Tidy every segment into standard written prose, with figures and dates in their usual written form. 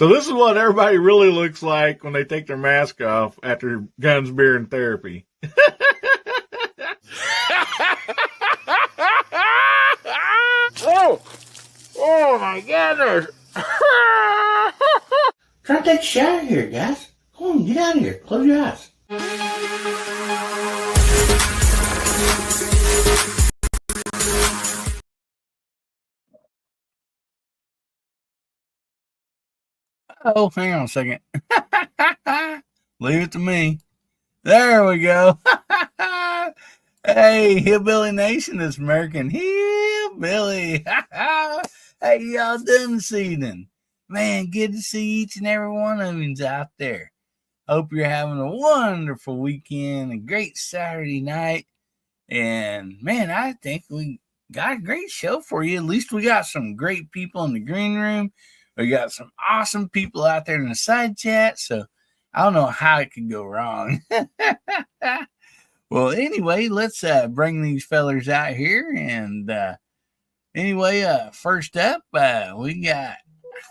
So this is what everybody really looks like when they take their mask off after guns, beer, and therapy. Oh my goodness. Try to take a shower here, guys. Come on, get out of here. Close your eyes. Oh, hang on a second. Leave it to me. There we go. Hey, Hillbilly Nation, it's American Hillbilly. How y'all doing this evening? Man, good to see each and every one of you out there. Hope you're having a wonderful weekend, a great Saturday night. And, man, I think we got a great show for you. At least we got some great people in the green room. We got some awesome people out there in the side chat. So I don't know how it could go wrong. Well, anyway, let's bring these fellers out here. And first up, we got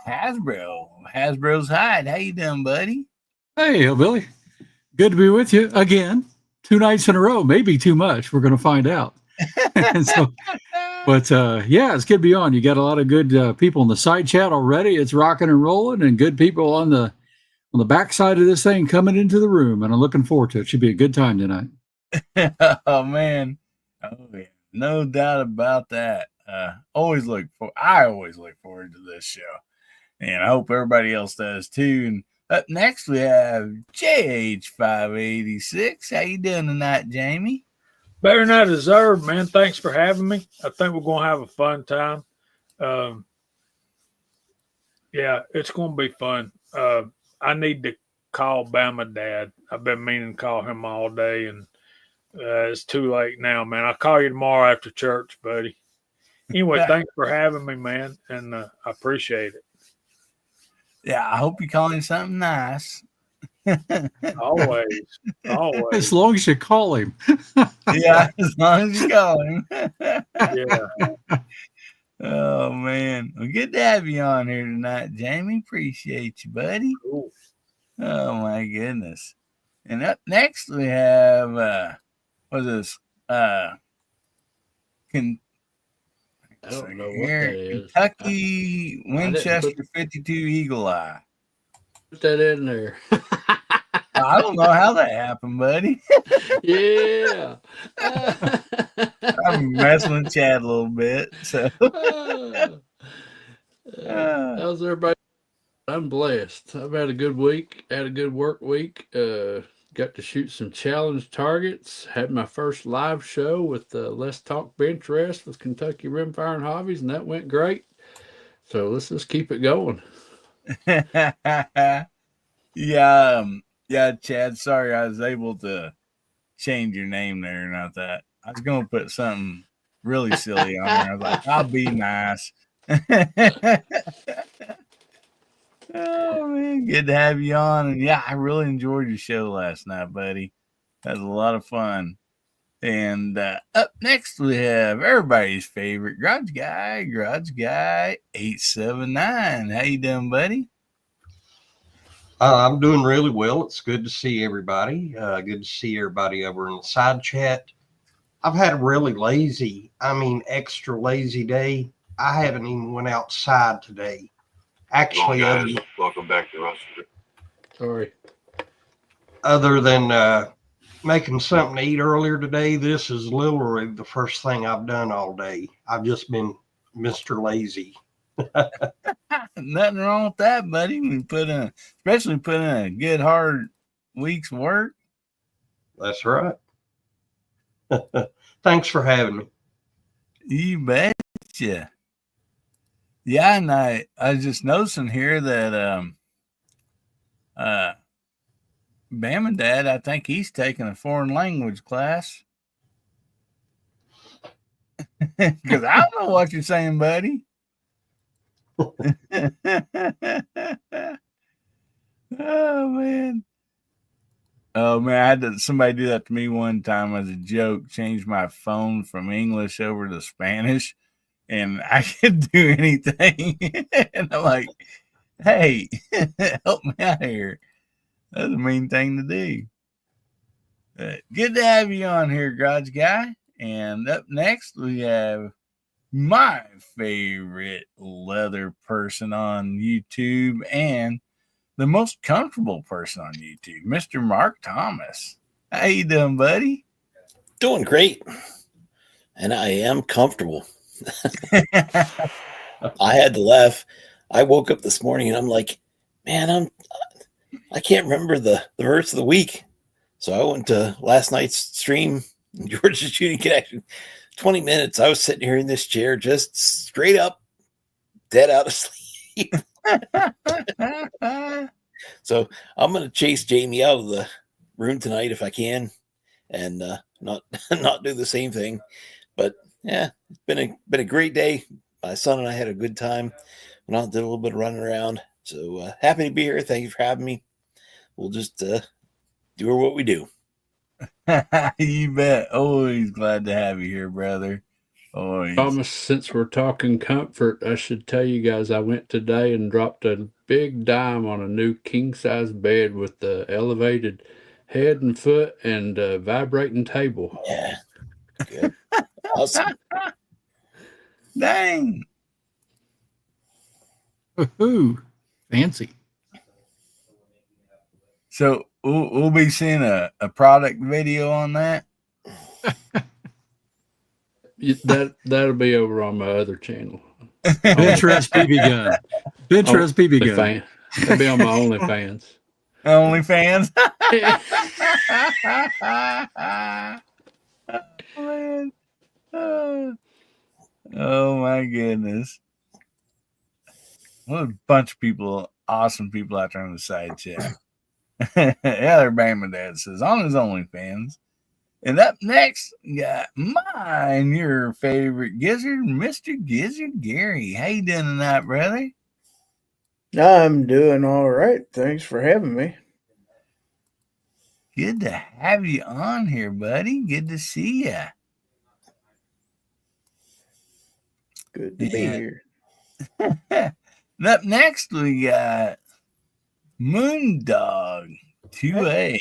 Hasbro. Hasbro's Hide. How you doing, buddy? Hey, Hillbilly. Good to be with you again. 2 nights in a row, maybe too much. We're going to find out. It's good to be on. You got a lot of good people in the side chat already. It's rocking and rolling, and good people on the back side of this thing coming into the room, and I'm looking forward to it. Should be a good time tonight. Oh man, yeah. No doubt about that. I always look forward to this show, and I hope everybody else does too. And up next we have JH586. How you doing tonight, Jamie? Better than I deserve, man. Thanks for having me. I think we're going to have a fun time. Yeah, it's going to be fun. I need to call Bama Dad. I've been meaning to call him all day, and it's too late now, man. I'll call you tomorrow after church, buddy. Anyway, thanks for having me, man, and I appreciate it. Yeah, I hope you call him something nice. Always. As long as you call him. Yeah, as long as you call him. Yeah. Oh, man. Well, good to have you on here tonight, Jamie. Appreciate you, buddy. Cool. Oh, my goodness. And up next, we have, what's this? I don't know what that is. Kentucky Winchester 52 Eagle Eye. Put that in there. I don't know how that happened, buddy. Yeah. I'm messing with Chad a little bit. So, how's everybody? I'm blessed. I've had a good week. Had a good work week. Got to shoot some challenge targets. Had my first live show with Let's Talk Bench Rest with Kentucky Rimfire and Hobbies, and that went great. So let's just keep it going. Yeah, Chad. Sorry, I was able to change your name there. Not that I was going to put something really silly on there. I was like, I'll be nice. Oh man, good to have you on. And yeah, I really enjoyed your show last night, buddy. That was a lot of fun. And up next we have everybody's favorite Garage Guy 879. How you doing, buddy? I'm doing really well. It's good to see everybody. Good to see everybody over in the side chat. I've had a really extra lazy day. I haven't even went outside today. Actually, guys, welcome back to us. Sorry. Other than making something to eat earlier today, this is literally the first thing I've done all day. I've just been Mr. Lazy. Nothing wrong with that, buddy. Especially put in a good hard week's work. That's right. Thanks for having me. You betcha. Yeah, and I was just noticing here that Bama Dad, I think he's taking a foreign language class. Because I don't know what you're saying, buddy. Oh man, I had somebody do that to me one time as a joke. Change my phone from English over to Spanish, and I could do anything. And I'm like, Hey, help me out here. That's a mean thing to do. Good to have you on here, Garage Guy. And up next, we have my favorite leather person on YouTube and the most comfortable person on YouTube, Mr. Mark Thomas. How you doing, buddy? Doing great. And I am comfortable. I had to laugh. I woke up this morning and I'm like, man, I can't remember the verse of the week. So I went to last night's stream, George's Shooting Connection. 20 minutes. I was sitting here in this chair, just straight up, dead out of sleep. So I'm going to chase Jamie out of the room tonight if I can, and not do the same thing. But yeah, it's been a great day. My son and I had a good time. Went out and did a little bit of running around. So happy to be here. Thank you for having me. We'll just do what we do. You bet. Always glad to have you here, brother. Always. Thomas, since we're talking comfort, I should tell you guys I went today and dropped a big dime on a new king-size bed with the elevated head and foot and vibrating table. Yeah. Good. Awesome. Dang. Woohoo. Fancy. So we'll be seeing a product video on that. That'll be over on my other channel. Pinterest BB gun. Pinterest BB gun. Fan. That'll be on my OnlyFans. OnlyFans. Oh, man. Oh my goodness. What a bunch of people, awesome people out there on the side chat. Yeah, they're Bama Dad says on his OnlyFans. And up next, got mine, your favorite gizzard, Mr. Gizzard Gary. How you doing tonight, brother? I'm doing all right. Thanks for having me. Good to have you on here, buddy. Good to see you. Good to be here. And up next, we got Moondog 2A.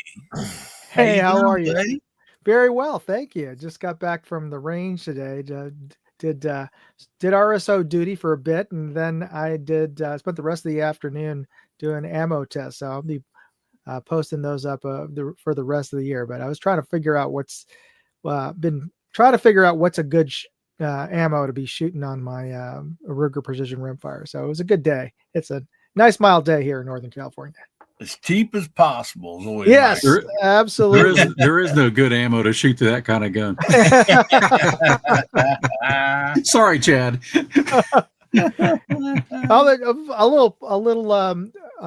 Hey, how are you? Buddy? Very well, thank you. Just got back from the range today. Did RSO duty for a bit, and then I did spent the rest of the afternoon doing ammo tests. So I'll be posting those up for the rest of the year. But I was trying to figure out what's a good ammo to be shooting on my Ruger Precision Rimfire. So it was a good day. It's a nice mild day here in Northern California. As cheap as possible is always Yes, nice. absolutely. There is no good ammo to shoot to that kind of gun. Sorry, Chad. A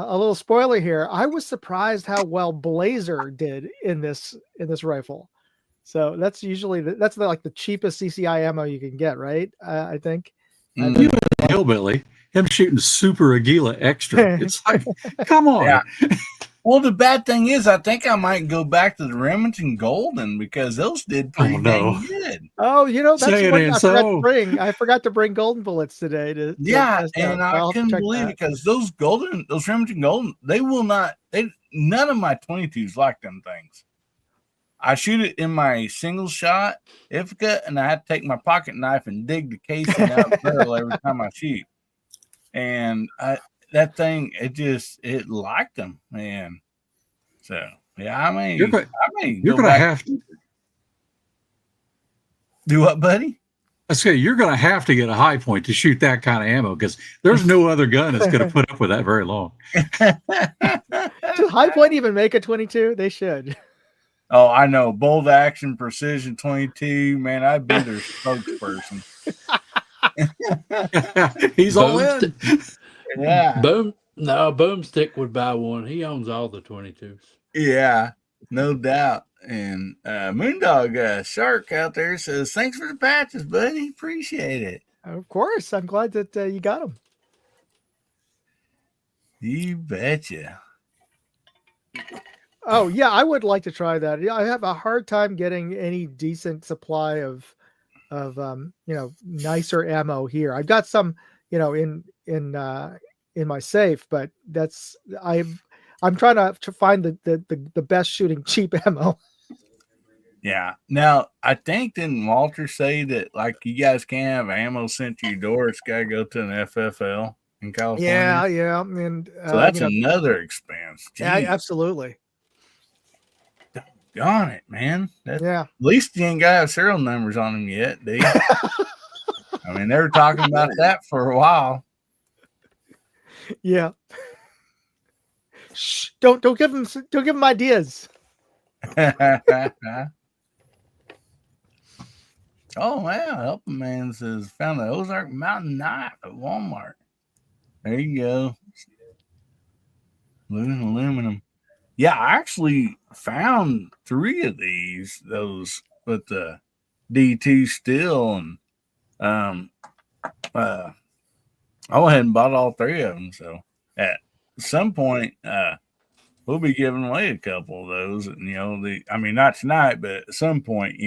little spoiler here. I was surprised how well Blazer did in this rifle. So that's usually like the cheapest CCI ammo you can get, right? I think. You and Hillbilly, him shooting Super Aguila Extra. It's like, come on. Yeah. Well, the bad thing is, I think I might go back to the Remington Golden because those did pretty dang good. Oh, that's Say what it I ain't forgot so. to bring. I forgot to bring golden bullets today. Yeah, and I couldn't believe it because those Remington Golden, none of my 22s like them things. I shoot it in my single shot Ithaca, and I had to take my pocket knife and dig the casing out of the barrel every time I shoot. And that thing, it liked them, man. So yeah, You're going to have to do what, buddy? I say you're going to have to get a high point to shoot that kind of ammo because there's no other gun that's going to put up with that very long. Does High Point even make a 22? They should. Oh, I know. Bold Action Precision 22. Man, I've been their spokesperson. He's all in. Yeah. Boomstick would buy one. He owns all the 22s. Yeah, no doubt. And Moondog Shark out there says, thanks for the patches, buddy. Appreciate it. Of course. I'm glad that you got them. You betcha. Oh, yeah, I would like to try that. I have a hard time getting any decent supply of nicer ammo here. I've got some, in in my safe, but I'm trying to find the best shooting cheap ammo. Yeah. Now, I think didn't Walter say that like you guys can't have ammo sent to your door? It's got to go to an FFL in California. Yeah, and So that's another expense. yeah, Jeez. absolutely. Darn it, man. Yeah. At least you ain't got to have serial numbers on them yet, do you? I mean, they were talking about that for a while. Yeah. Shh! Don't give them ideas. Oh wow, Helping Man says found the Ozark Mountain knife at Walmart. There you go. Blue and aluminum. Yeah, I actually found 3 of those with the D2 steel, and I went ahead and bought all 3 of them. So at some point, we'll be giving away a couple of those. And not tonight, but at some point,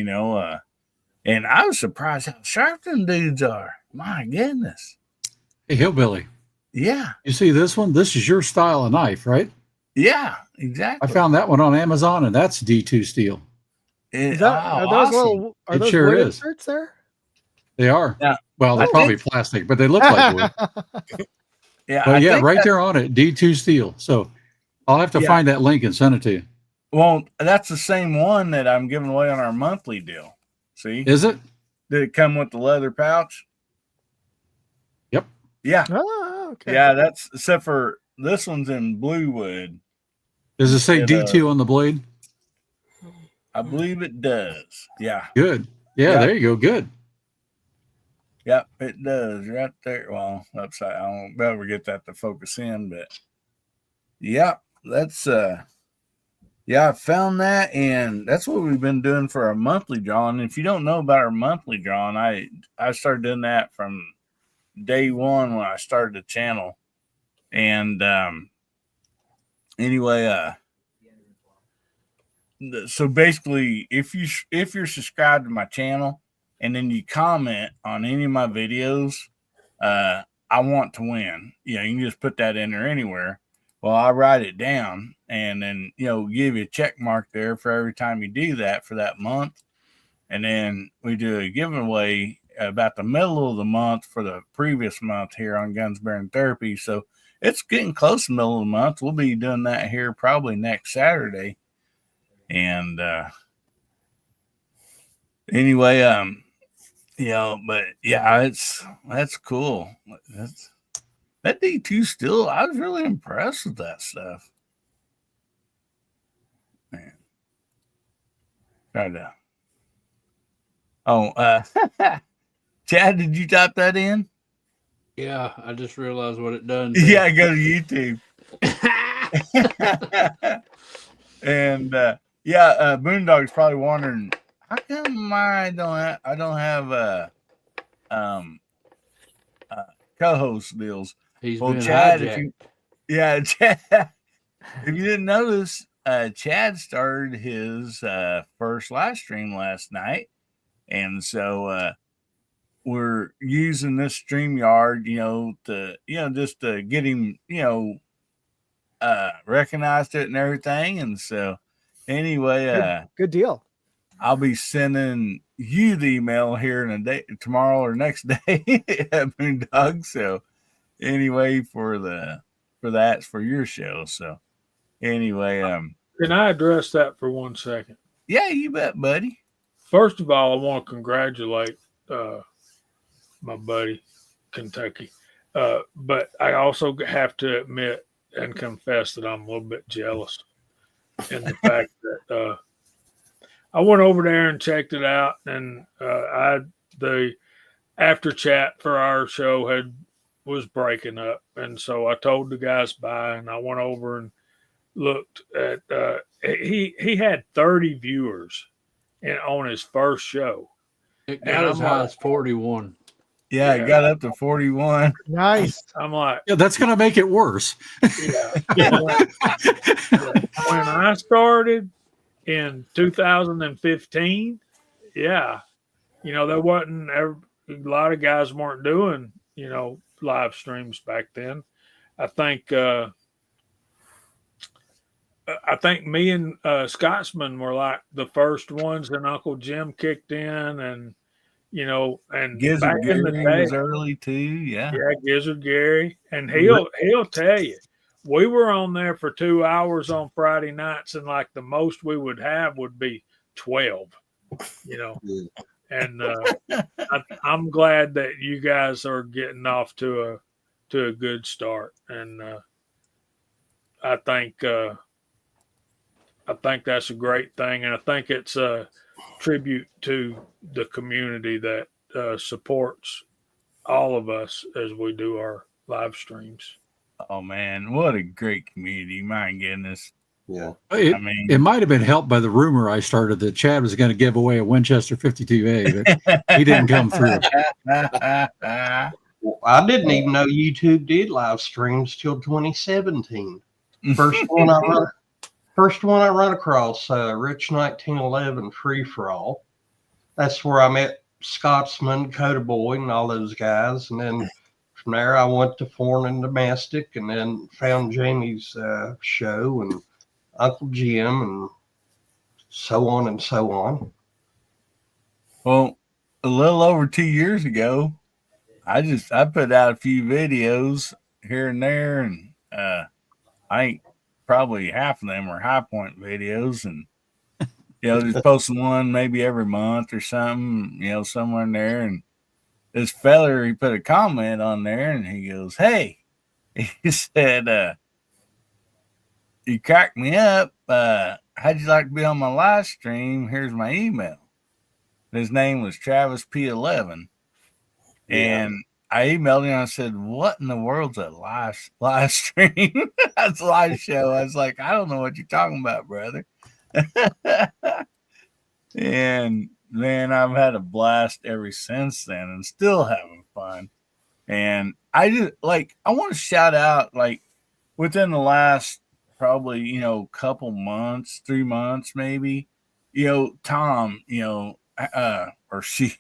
and I was surprised how sharp them dudes are. My goodness. Hey, Hillbilly. Yeah. You see this one? This is your style of knife, right? Yeah, exactly. I found that one on Amazon, and that's D2 steel. Are those little? Are It those sure wood is. inserts there? They are. Yeah. Well, they're probably plastic, but they look like wood. Yeah. But yeah, right there on it, D2 steel. So I'll have to find that link and send it to you. Well, that's the same one that I'm giving away on our monthly deal. See? Is it? Did it come with the leather pouch? Yep. Yeah. Oh, okay. Yeah, that's except for this one's in blue wood. Does it say D2 on the blade? I believe it does. Yeah. Good. Yeah, there you go. Good. Yep, it does right there. Well, upside. I won't be able to get that to focus in, but yeah, that's I found that, and that's what we've been doing for our monthly drawing. And if you don't know about our monthly drawing, I started doing that from day one when I started the channel. And so basically, if you're subscribed to my channel and then you comment on any of my videos, I want to win. You can just put that in there anywhere. Well, I write it down and then, give you a check mark there for every time you do that for that month. And then we do a giveaway about the middle of the month for the previous month here on Guns, Beer, and Therapy. So it's getting close to the middle of the month. We'll be doing that here probably next Saturday. And anyway, but yeah, that's cool. That D2 still, I was really impressed with that stuff. Man. Chad, did you type that in? Yeah, I just realized what it done. Yeah, go to YouTube. And Boondog's probably wondering, how come I don't have co-host deals? He's well, been Chad, hijacked. Chad, if you didn't notice, Chad started his first live stream last night, and so we're using this StreamYard, just to get him, recognized it and everything. And so anyway, good deal. I'll be sending you the email here in a day, tomorrow or next day at Boondog. So anyway, for your show. So anyway, can I address that for 1 second? Yeah, you bet, buddy. First of all, I want to congratulate my buddy Kentucky, but I also have to admit and confess that I'm a little bit jealous in the fact that I went over there and checked it out, and the after chat for our show was breaking up, and so I told the guys bye, and I went over and looked at he had 30 viewers on his first show. It got as high as 41. Yeah, it got up to 41. Nice. I'm like, yeah, that's going to make it worse. Yeah. When I started in 2015, there wasn't a lot of guys weren't doing, live streams back then. I think me and Scotsman were like the first ones, and Uncle Jim kicked in, and and back Gizzard in the Gary day, was early too. Yeah. yeah, Gizzard Gary, and he'll tell you, we were on there for 2 hours on Friday nights, and like the most we would have would be 12, and I'm glad that you guys are getting off to a good start, and I think that's a great thing, and I think it's a tribute to the community that supports all of us as we do our live streams. Oh man, what a great community! My goodness. Yeah. It, I mean, it might have been helped by the rumor I started that Chad was going to give away a Winchester 52A, but he didn't come through. Well, I didn't even know YouTube did live streams till 2017. First one I run across, Rich 1911 Free for All. That's where I met Scotsman, Coda Boy, and all those guys. And then from there, I went to Foreign and Domestic, and then found Jamie's show and Uncle Jim, and so on and so on. Well, a little over 2 years ago, I put out a few videos here and there, and I think probably half of them were high point videos, and just posting one maybe every month or something, somewhere in there. And this feller, he put a comment on there, and he goes, "Hey," he said, "you cracked me up. How'd you like to be on my live stream? Here's my email." His name was Travis P11. And I emailed him and I said, "What in the world's a live stream?" That's a live show. I was like, "I don't know what you're talking about, brother." And man, I've had a blast ever since then and still having fun. And I want to shout out, like, within the last probably, couple months, 3 months, maybe, Tom, or she,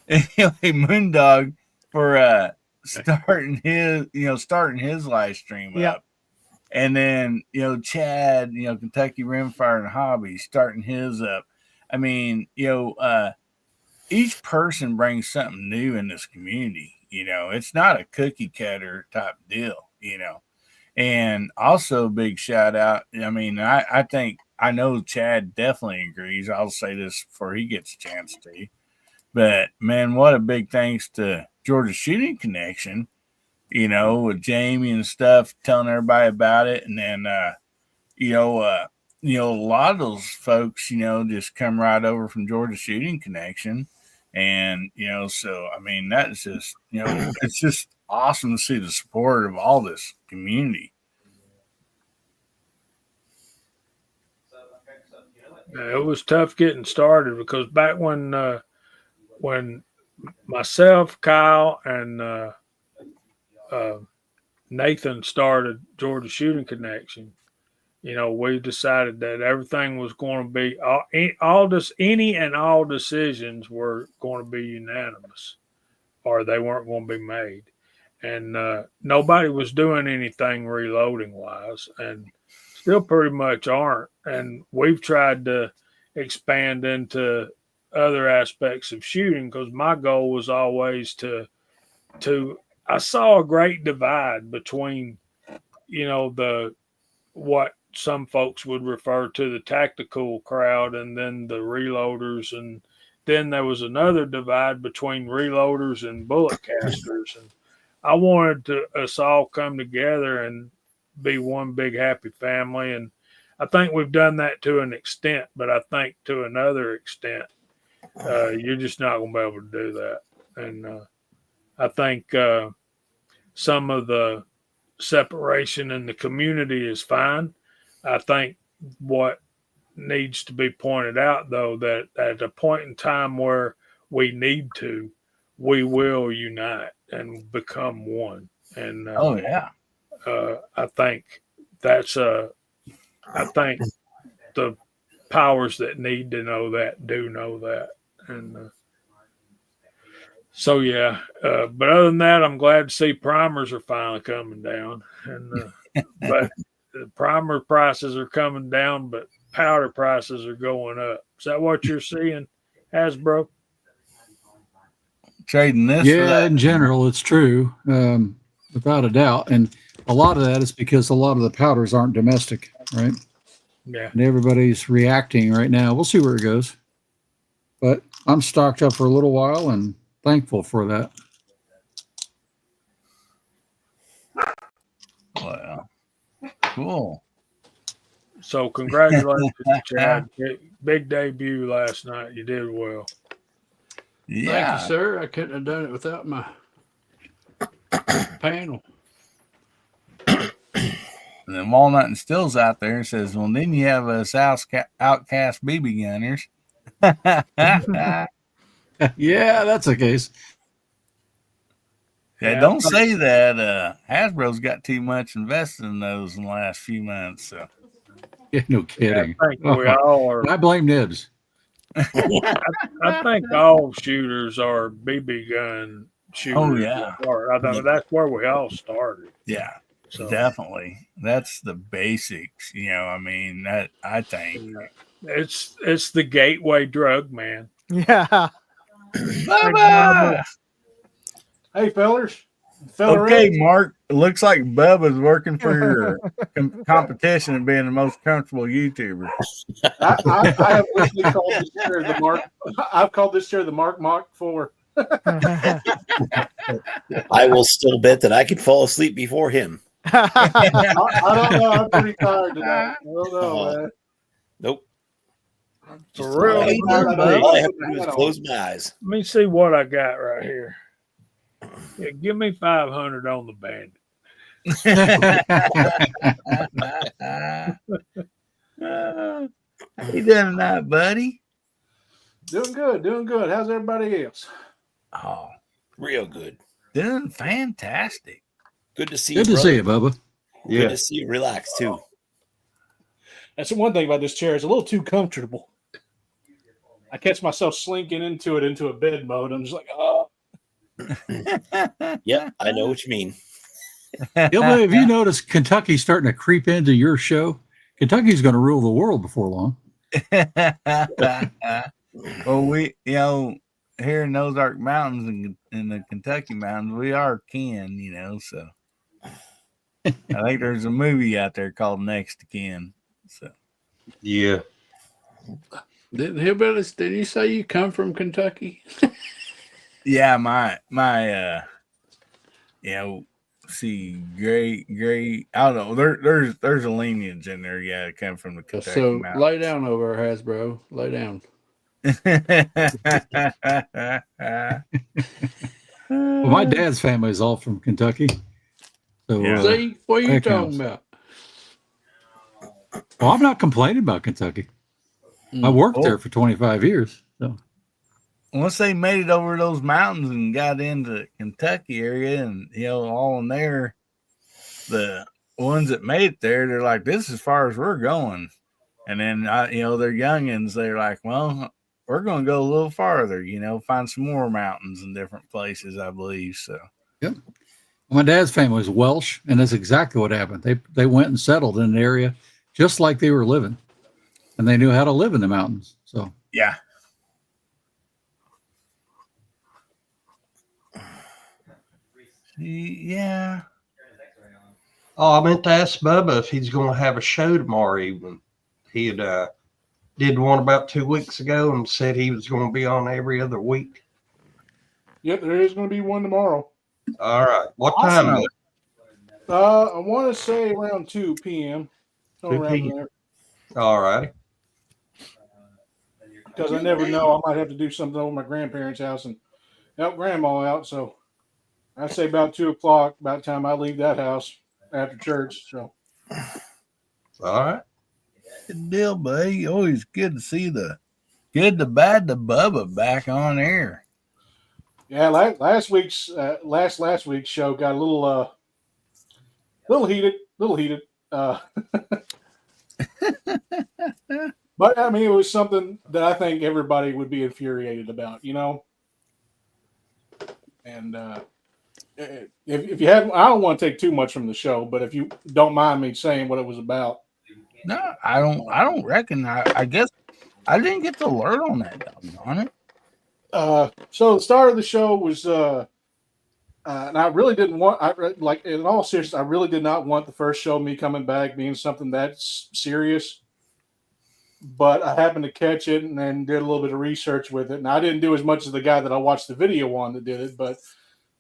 Moondog, for starting his live stream up. And then, Chad, Kentucky Rimfire and Hobby starting his up. I mean, each person brings something new in this community. It's not a cookie cutter type deal, And also, big shout out. I mean, I think, I know Chad definitely agrees. I'll say this before he gets a chance to. But man, what a big thanks to Georgia Shooting Connection, with Jamie and stuff, telling everybody about it. And then, a lot of those folks, just come right over from Georgia Shooting Connection. And, so, I mean, that's just, it's just awesome to see the support of all this community. It was tough getting started because back when myself, Kyle, and Nathan started Georgia Shooting Connection, we decided that everything was going to be any and all decisions were going to be unanimous, or they weren't going to be made, and nobody was doing anything reloading wise, and still pretty much aren't. And we've tried to expand into other aspects of shooting because my goal was always to I saw a great divide between the what some folks would refer to the tactical crowd and then the reloaders, and then there was another divide between reloaders and bullet casters, and I wanted us all come together and be one big happy family. And I think we've done that to an extent, but I think to another extent you're just not going to be able to do that. And I think some of the separation in the community is fine. I think what needs to be pointed out, though, that at a point in time where we need to, we will unite and become one. And oh yeah, I think that's I think the powers that need to know that do know that. And So yeah, but other than that, I'm glad to see primers are finally coming down, and but the primer prices are coming down, but powder prices are going up. Is that what you're seeing, Hasbro? Trading this for Yeah, that. in general, it's true, without a doubt. And a lot of that is because a lot of the powders aren't domestic, right? Yeah. And everybody's reacting right now. We'll see where it goes. But I'm stocked up for a little while and thankful for that. Well, cool. So congratulations, Chad. Big debut last night. You did well. Thank Yeah. you, sir. I couldn't have done it without my panel. And then Walnut and Stills out there says, well, then you have us outcast BB gunners. Yeah, that's the case. Yeah, don't say that. Hasbro's got too much invested in those in the last few months. So Yeah, no kidding. I think we all are. I blame Nibs. I think all shooters are BB gun shooters. Oh, yeah. I thought that's where we all started. yeah, So definitely. That's the basics. You know, I mean, that I think. it's the gateway drug, man. Yeah. Bubba! Hey, fellers. Okay, Mark. It looks like Bubba's working for your competition and being the most comfortable YouTuber. I have officially called this chair the Mark. I've called this chair the Mark Mach 4. I will still bet that I could fall asleep before him. I don't know. I'm pretty tired today. I don't know, man. Nope. For real. All I have to do is close my eyes. Let me see what I got right here. Yeah, give me 500 on the bandit. How you doing tonight, buddy? Doing good. Doing good. How's everybody else? Oh, Real good. doing fantastic. Good to see you. Good to see you, Bubba. Good to see you. Relax too. That's the one thing about this chair. It's a little too comfortable. I catch myself slinking into a bed mode. I'm just like, oh. Yeah, I know what you mean. Hillbilly, have you noticed Kentucky's starting to creep into your show? Kentucky's going to rule the world before long. Well, we, here in Ozark Mountains and in the Kentucky Mountains, we are kin, so I think there's a movie out there called Next to Kin. So Yeah. Hillbillies, did you say you come from Kentucky? yeah, my great I don't know. There's a lineage in there, to come from the Kentucky So Mountains. lay down over there, Hasbro. Lay down. Well, my dad's family is all from Kentucky. So, Yeah. See, what are you that talking counts. about? Well, I'm not complaining about Kentucky. I worked there for 25 years. So Once they made it over those mountains and got into the Kentucky area and all in there, the ones that made it there, they're like, this is as far as we're going. And then they're youngins, they're like, well, we're going to go a little farther, find some more mountains in different places, I believe. So yep. My dad's family was Welsh, and that's exactly what happened. They went and settled in an area just like they were living, and they knew how to live in the mountains. So yeah. Yeah. Oh, I meant to ask Bubba if he's going to have a show tomorrow evening. He had did one about 2 weeks ago and said he was going to be on every other week. Yep, there is going to be one tomorrow. All right. What time? I want to say around 2 p.m. 2 p.m. All righty. Because I never know. I might have to do something over my grandparents' house and help grandma out. So I'd say about 2 o'clock, about the time I leave that house after church. So, all right. Good deal, buddy. Always good to see the good, the bad, the Bubba back on air. yeah, last week's show got a little heated. But I mean, it was something that I think everybody would be infuriated about, And if you have, I don't want to take too much from the show, but if you don't mind me saying what it was about. No, I don't reckon. I guess I didn't get the alert on that, doggone it. So the start of the show was, and I really didn't want, like in all seriousness, I really did not want the first show, me coming back, being something that's serious. But I happened to catch it and then did a little bit of research with it. And I didn't do as much as the guy that I watched the video on that did it, but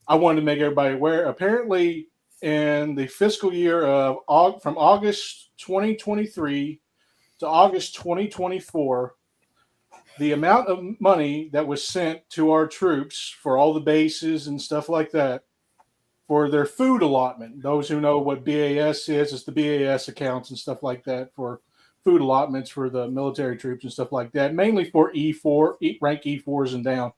I wanted to make everybody aware. Apparently, in the fiscal year of from August 2023 to August 2024, the amount of money that was sent to our troops for all the bases and stuff like that for their food allotment. Those who know what BAS is, it's the BAS accounts and stuff like that for food allotments for the military troops and stuff like that, mainly for rank E4s and down,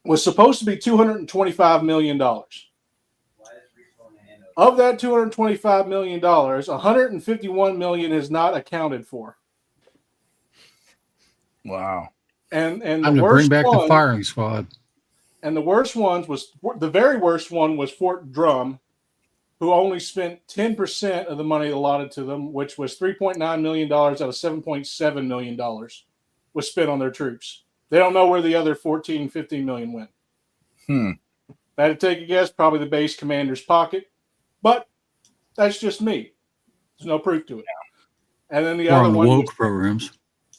was supposed to be $225 million. Of that $225 million, $151 million is not accounted for. Wow. And I'm the to bring worst back the one, firing squad. and the worst ones was the very worst one was Fort Drum, who only spent 10% of the money allotted to them, which was $3.9 million out of $7.7 million was spent on their troops. They don't know where the other 14, 15 million went. Hmm. If I had to take a guess, probably the base commander's pocket, but that's just me. There's no proof to it. And then the Or other on the one, woke programs.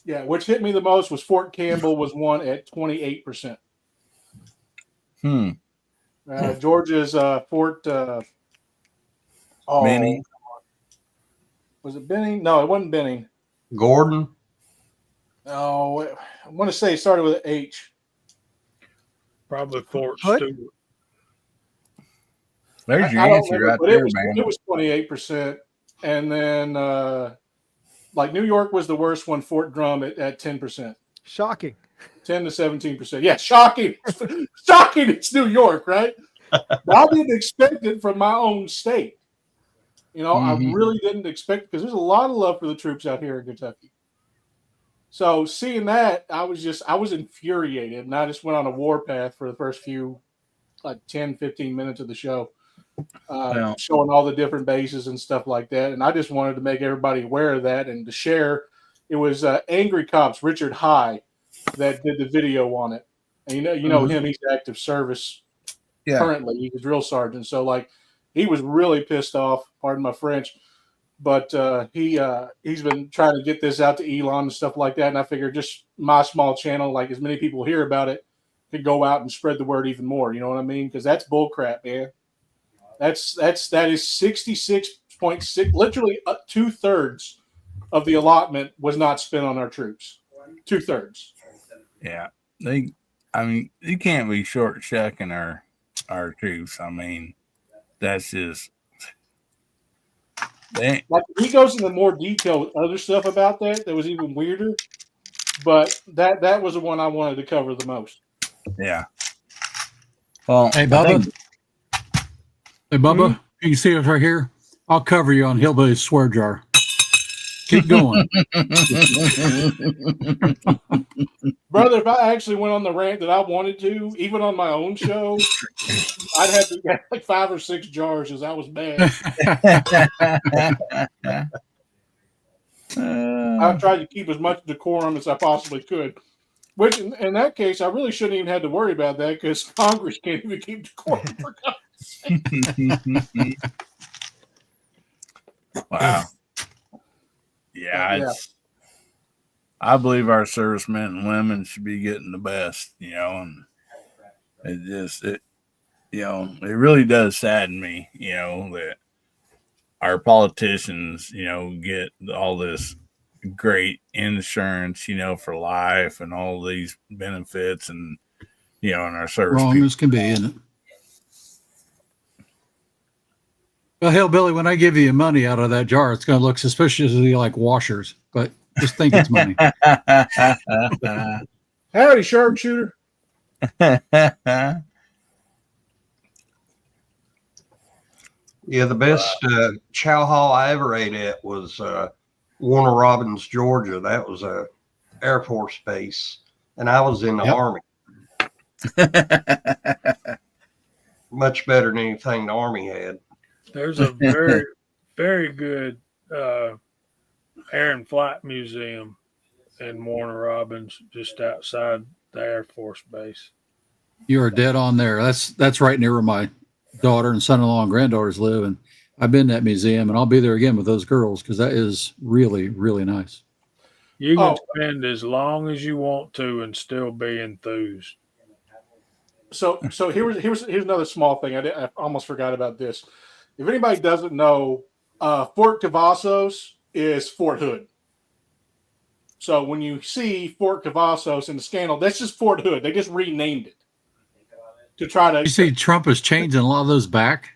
yeah, which hit me the most was Fort Campbell was one at 28%. Georgia's Fort Benning. Was it Benning? No, it wasn't Benning. Gordon. Oh, I want to say it started with an H. Probably Fort Hood? Stewart. There's your I don't answer remember, right but there, it was 28%. And then like New York was the worst one, Fort Drum at 10%. Shocking. 10 to 17%. Yeah, shocking. Shocking. It's New York, right? But I didn't expect it from my own state. You know, I really didn't expect, because there's a lot of love for the troops out here in Kentucky. So seeing that, I was infuriated, and I just went on a warpath for the first few, like 10, 15 minutes of the show, showing all the different bases and stuff like that. And I just wanted to make everybody aware of that and to share. It was Angry Cops, Richard High, that did the video on it. And you know him, he's active service currently. He's a drill sergeant. So like he was really pissed off, pardon my French. But he's been trying to get this out to Elon and stuff like that. And I figured just my small channel, like as many people hear about it, could go out and spread the word even more. You know what I mean? Because that's bullcrap, man. That is 66.6, literally 2/3 of the allotment was not spent on our troops. 2/3. Yeah, I mean, you can't be short shucking our troops. I mean, that's just. Like he goes into more detail with other stuff about that was even weirder, but that was the one I wanted to cover the most. Yeah. Well, hey Bubba, you can see us right here. I'll cover you on Hillbilly's swear jar. Keep going. Brother, if I actually went on the rant that I wanted to, even on my own show, I'd have to get like 5 or 6 jars because that was bad. I tried to keep as much decorum as I possibly could. Which, in that case, I really shouldn't even have to worry about that because Congress can't even keep decorum for God's sake. Wow. Yeah, I believe our servicemen and women should be getting the best, you know, and it really does sadden me, you know, that our politicians, you know, get all this great insurance, you know, for life and all these benefits and, you know, and our service Wrong people. as can be, isn't it? Well, Hillbilly, when I give you money out of that jar, it's going to look suspiciously like washers, but just think it's money. Howdy, sharpshooter. Yeah, the best chow hall I ever ate at was Warner Robins, Georgia. That was a Air Force base, and I was in the Army. much better than anything the Army had. There's a very, very good air and flight museum in Warner Robins, just outside the Air Force Base. You are dead on there. That's right near where my daughter and son-in-law and granddaughters live, and I've been to that museum, and I'll be there again with those girls because that is really, really nice. You can spend as long as you want to and still be enthused. So here's another small thing. I almost forgot about this. If anybody doesn't know, Fort Cavazos is Fort Hood. So when you see Fort Cavazos in the scandal, that's just Fort Hood. They just renamed it to try to. You see, Trump is changing a lot of those back.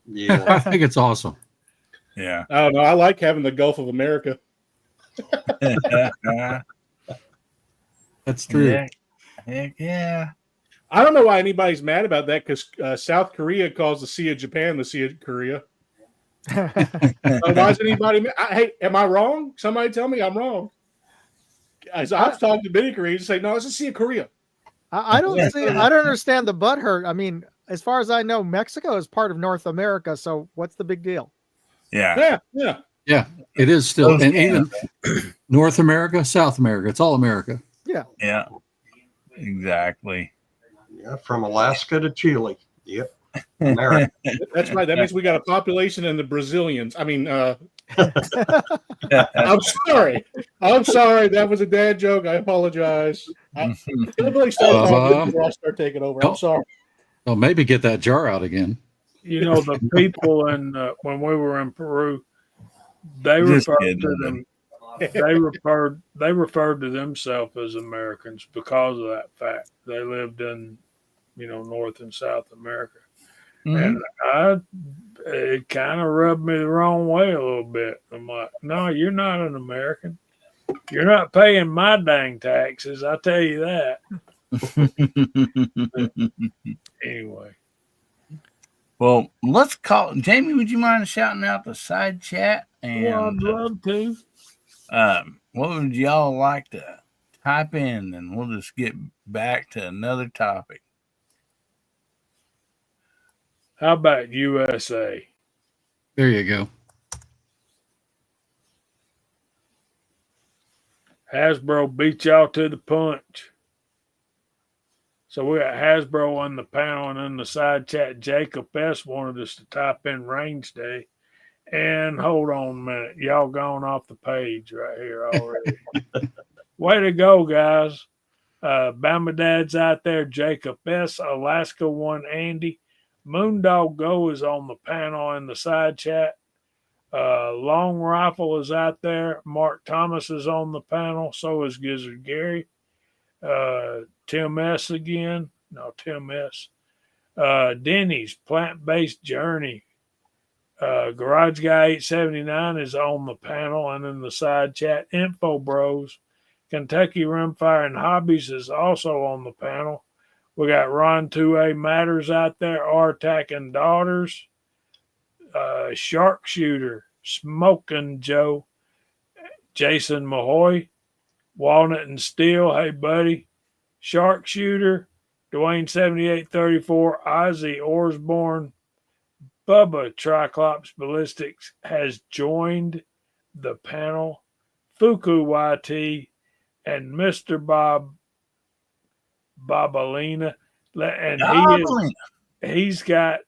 Yeah, I think it's awesome. Yeah. I don't know. I like having the Gulf of America. That's true. Yeah. Heck yeah. I don't know why anybody's mad about that because South Korea calls the Sea of Japan the Sea of Korea. Why is anybody? Hey, am I wrong? Somebody tell me I'm wrong. I've talked to many Koreans and say, no, it's the Sea of Korea. I don't understand the butthurt. I mean, as far as I know, Mexico is part of North America. So what's the big deal? Yeah. Yeah, it is still, and even North America, South America, it's all America. Yeah. Exactly. yeah, from Alaska to Chile. Yep, America. That's right. That means we got a population in the Brazilians. I mean, I'm sorry. That was a dad joke. I apologize. Hillbilly start talking before I start taking over. I'm sorry. Well, maybe get that jar out again. You know, the people in when we were in Peru, they referred to them. They referred to themselves as Americans because of that fact. They lived in, North and South America, and it kind of rubbed me the wrong way a little bit. I'm like, no, you're not an American. You're not paying my dang taxes. I tell you that. Anyway. Well, let's call Jamie. Would you mind shouting out the side chat? And I'd love to. What would y'all like to type in, and we'll just get back to another topic. How about USA? There you go. Hasbro beat y'all to the punch. So we got Hasbro on the panel, and in the side chat, Jacob S. wanted us to type in range day. And hold on a minute. Y'all gone off the page right here already. Way to go, guys. Bama Dad's out there. Jacob S. Alaska 1 Andy. Moondog Go is on the panel in the side chat. Long Rifle is out there. Mark Thomas is on the panel. So is Gizzard Gary. Tim S. again. No, Tim S. Denny's Plant-Based Journey. Garage Guy 879 is on the panel, and in the side chat, Info Bros. Kentucky Rimfire and Hobbies is also on the panel. We got Ron 2A Matters out there, R-Tack and Daughters, Sharpshooter, Smoking Joe, Jason Mahoy, Walnut and Steel, hey buddy, Sharpshooter, Dwayne 7834, Ozzy Orsborn, Bubba Triclops Ballistics has joined the panel, Fuku YT, and Mr. Bobalina, and he's got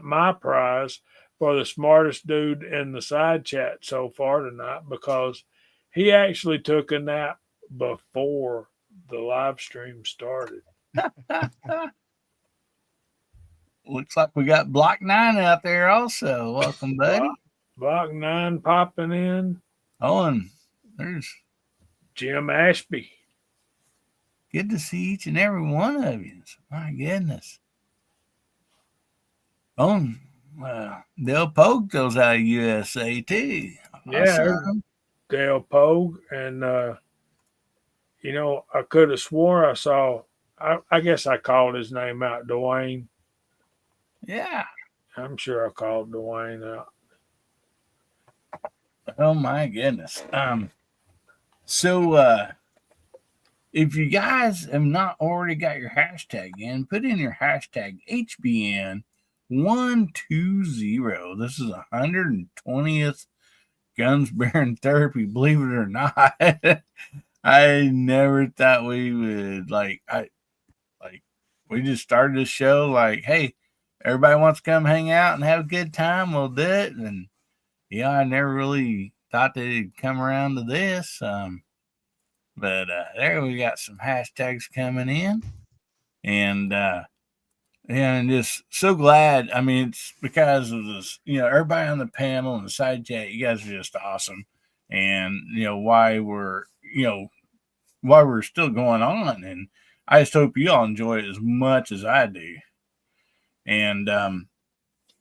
my prize for the smartest dude in the side chat so far tonight, because he actually took a nap before the live stream started. Looks like we got Block 9 out there also. Welcome, buddy. Block 9 popping in. Oh, and there's Jim Ashby. Good to see each and every one of you. My goodness. Oh, Del Pogue goes out of USA too. Yeah, awesome. Del Pogue. And, I could have swore I saw, I guess I called his name out, Dwayne. Yeah. I'm sure I called Dwayne out. Oh, my goodness. So, if you guys have not already got your hashtag in, put in your hashtag HBN120. This is 120th Guns Bearing Therapy. Believe it or not, I never thought we would we just started this show like, hey, everybody wants to come hang out and have a good time, we'll do it. And yeah, I never really thought they'd come around to this. But there we got some hashtags coming in. And just so glad. I mean, it's because of this, everybody on the panel and the side chat, you guys are just awesome. And why we're still going on. And I just hope you all enjoy it as much as I do. And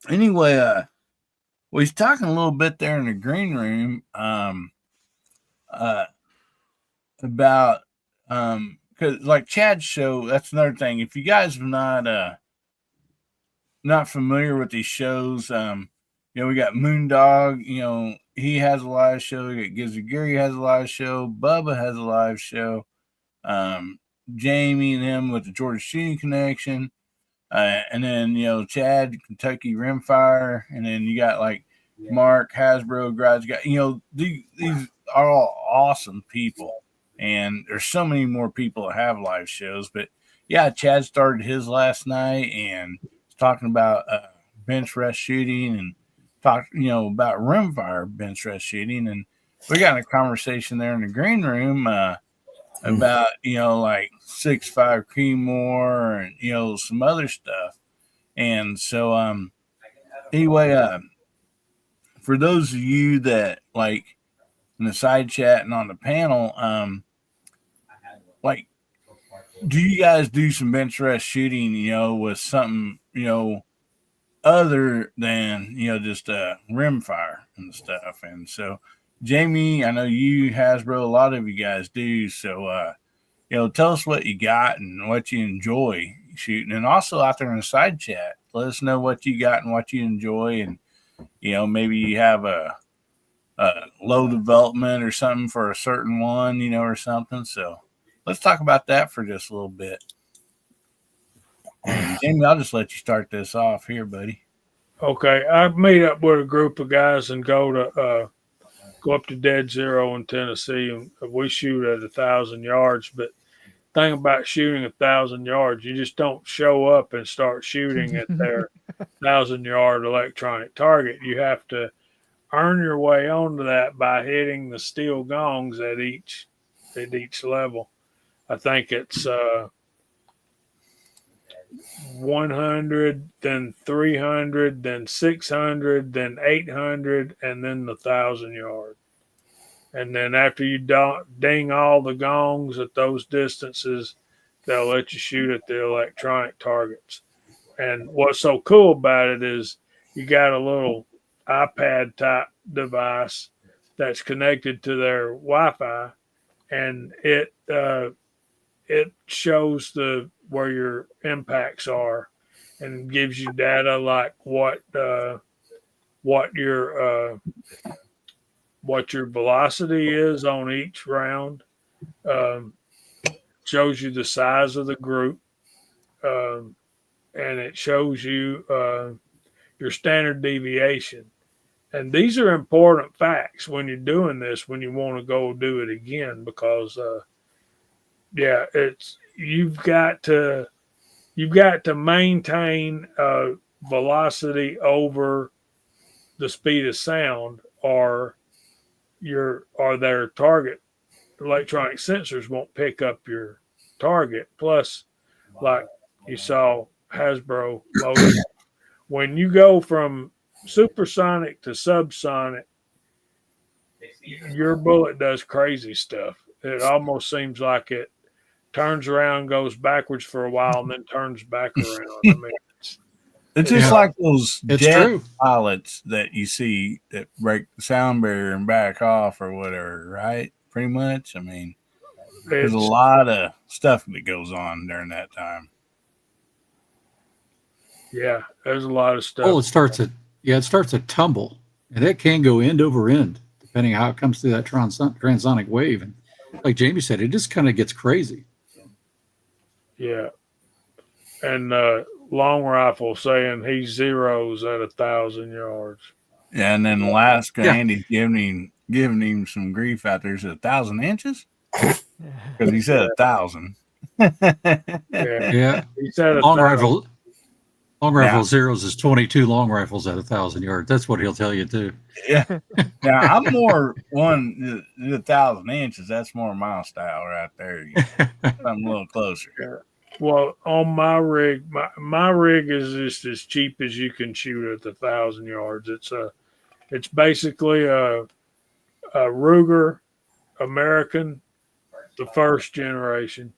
anyway, we was talking a little bit there in the green room about because like Chad's show, that's another thing. If you guys are not familiar with these shows, we got Moondog, he has a live show. We got Gizzy Gary has a live show. Bubba has a live show. Jamie and him with the Georgia Shooting Connection. And then, Chad, Kentucky Rimfire. And then you got like Mark, Hasbro, Garage Guy. These are all awesome people. And there's so many more people that have live shows. But yeah, Chad started his last night and talking about bench rest shooting and talked, about rimfire bench rest shooting. And we got in a conversation there in the green room about, like 6.5 Creedmoor and, some other stuff. And so, anyway, for those of you that like in the side chat and on the panel, like, do you guys do some bench rest shooting, with something, other than, just rimfire and stuff? And so, Jamie, I know you, Hasbro, a lot of you guys do. So, tell us what you got and what you enjoy shooting. And also out there in the side chat, let us know what you got and what you enjoy. And, maybe you have a low development or something for a certain one, or something. So let's talk about that for just a little bit. And Jamie, I'll just let you start this off here, buddy. Okay, I meet up with a group of guys and go up to Dead Zero in Tennessee, and we shoot at 1,000 yards. But thing about shooting 1,000 yards, you just don't show up and start shooting at their 1,000-yard electronic target. You have to earn your way onto that by hitting the steel gongs at each level. I think it's 100, then 300, then 600, then 800, and then the 1,000-yard. And then after you ding all the gongs at those distances, they'll let you shoot at the electronic targets. And what's so cool about it is you got a little iPad type device that's connected to their Wi-Fi, and it shows where your impacts are and gives you data like what your velocity is on each round. Shows you the size of the group, and it shows you your standard deviation. And these are important facts when you're doing this, when you want to go do it again, because you've got to maintain velocity over the speed of sound, or their target electronic sensors won't pick up your target. Plus, like you saw Hasbro loaded, when you go from supersonic to subsonic, your bullet does crazy stuff. It almost seems like it turns around, goes backwards for a while, and then turns back around. I mean, it's just like those jet true. pilots that you see that break the sound barrier and back off or whatever, right? Pretty much. I mean, there's a lot of stuff that goes on during that time. Yeah, there's a lot of stuff. Oh, it starts a tumble, and it can go end over end depending on how it comes through that transonic wave. And like Jamie said, it just kind of gets crazy. Yeah. And long rifle saying he zeros at 1,000 yards. Yeah, and then Alaska, Yeah. Andy's giving him some grief out there. He said 1,000 inches because he said 1,000. Yeah. He said Long 1,000. rifle zeros is 22 long rifles at 1,000 yards. That's what he'll tell you too. Yeah. Now I'm more the 1,000 inches. That's more my style right there. I'm a little closer. Yeah. Well, on my rig, my rig is just as cheap as you can shoot at 1,000 yards. It's basically a Ruger American, the first generation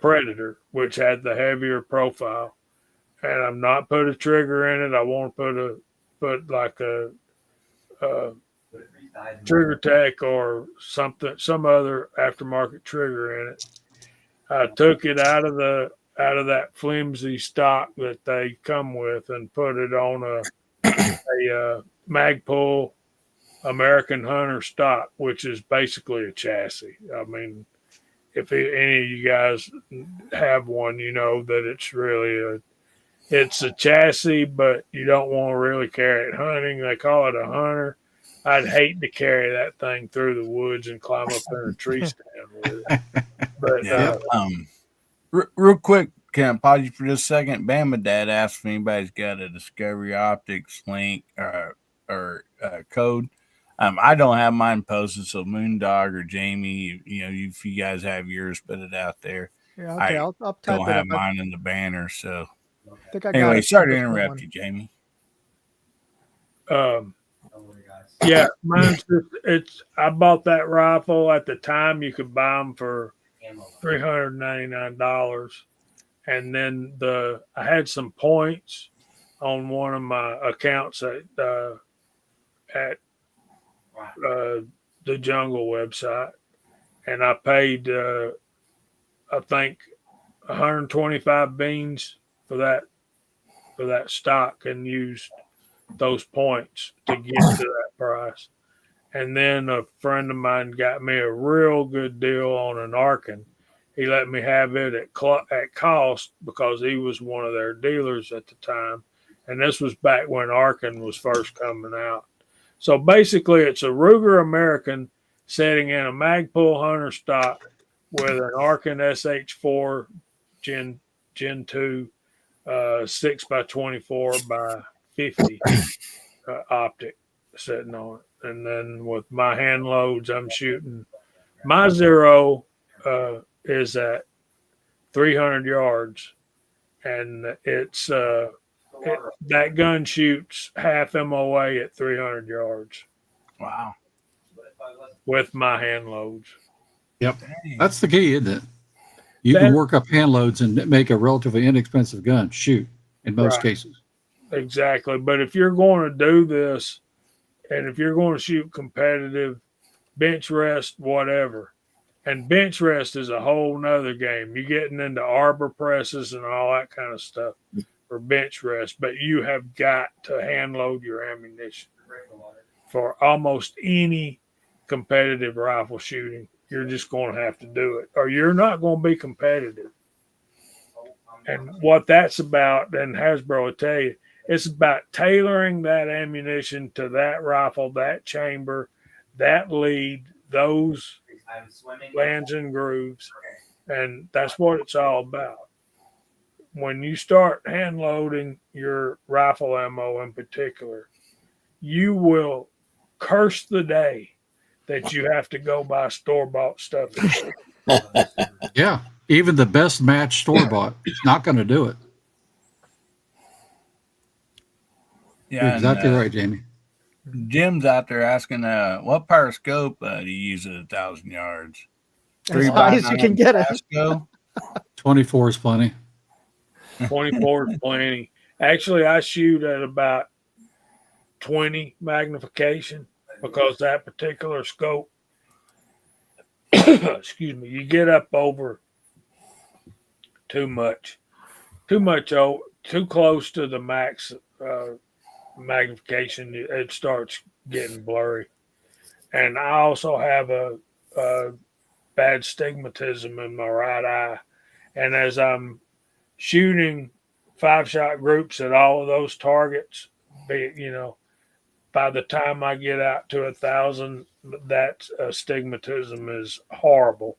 Predator, which had the heavier profile. And I'm not put a trigger in it. I want to put like a Trigger Tech or some other aftermarket trigger in it. I took it out of that flimsy stock that they come with and put it on a Magpul American Hunter stock, which is basically a chassis. I mean, if any of you guys have one, you know that it's a chassis, but you don't want to really carry it hunting. They call it a hunter. I'd hate to carry that thing through the woods and climb up in a tree stand with it. But yeah. Real quick, can I pause you for just a second? Bama Dad asked if anybody's got a Discovery Optics link or code. I don't have mine posted, so Moondog or Jamie, if you guys have yours, put it out there. Yeah, okay, I'll type don't it have up. mine in the banner, so. I think I got Anyway, it. sorry to interrupt you, Jamie. Yeah, mine's I bought that rifle at the time. You could buy them for $399, and then I had some points on one of my accounts at the Jungle website, and I paid I think 125 beans for that stock and used those points to get to that price. And then a friend of mine got me a real good deal on an Arkin. He let me have it at cost because he was one of their dealers at the time. And this was back when Arkin was first coming out. So basically, it's a Ruger American setting in a Magpul Hunter stock with an Arkin SH4 Gen 2 6x24 by 50 optic sitting on it. And then with my hand loads, I'm shooting. My zero is at 300 yards, and it's that gun shoots half MOA at 300 yards. Wow. With my hand loads. Yep. That's the key, isn't it? You can work up hand loads and make a relatively inexpensive gun shoot in most cases. Exactly. But if you're going to do this, and if you're going to shoot competitive, bench rest, whatever, and bench rest is a whole nother game. You're getting into arbor presses and all that kind of stuff for bench rest, but you have got to hand load your ammunition for almost any competitive rifle shooting. You're just going to have to do it, or you're not going to be competitive. And what that's about, and Hasbro will tell you, it's about tailoring that ammunition to that rifle, that chamber, that lead, those lands and grooves. And that's what it's all about. When you start hand loading your rifle ammo in particular, you will curse the day that you have to go buy store-bought stuff. Yeah. Even the best match store-bought, it's not going to do it. Yeah, you're exactly right, Jamie. Jim's out there asking, what power scope do you use at 1,000 yards? As high as you can get it. 24 is plenty. 24 is plenty. Actually, I shoot at about 20 magnification because that particular scope, excuse me, you get up over too close to the max magnification, it starts getting blurry. And I also have a bad stigmatism in my right eye. And as I'm shooting 5-shot groups at all of those targets, by the time I get out to 1,000, that stigmatism is horrible.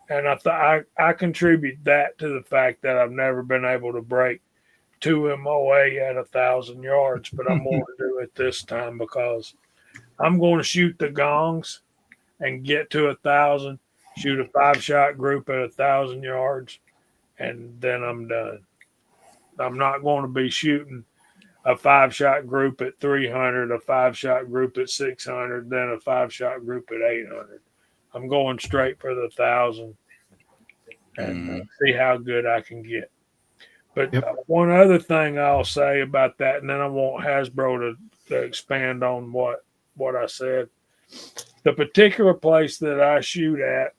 And I contribute that to the fact that I've never been able to break 2 MOA at 1,000 yards, but I'm going to do it this time because I'm going to shoot the gongs and get to 1,000, shoot a 5-shot group at 1,000 yards, and then I'm done. I'm not going to be shooting a 5-shot group at 300, a 5-shot group at 600, then a 5-shot group at 800. I'm going straight for the 1,000 and see how good I can get. But one other thing I'll say about that, and then I want Hasbro to expand on what I said. The particular place that I shoot at,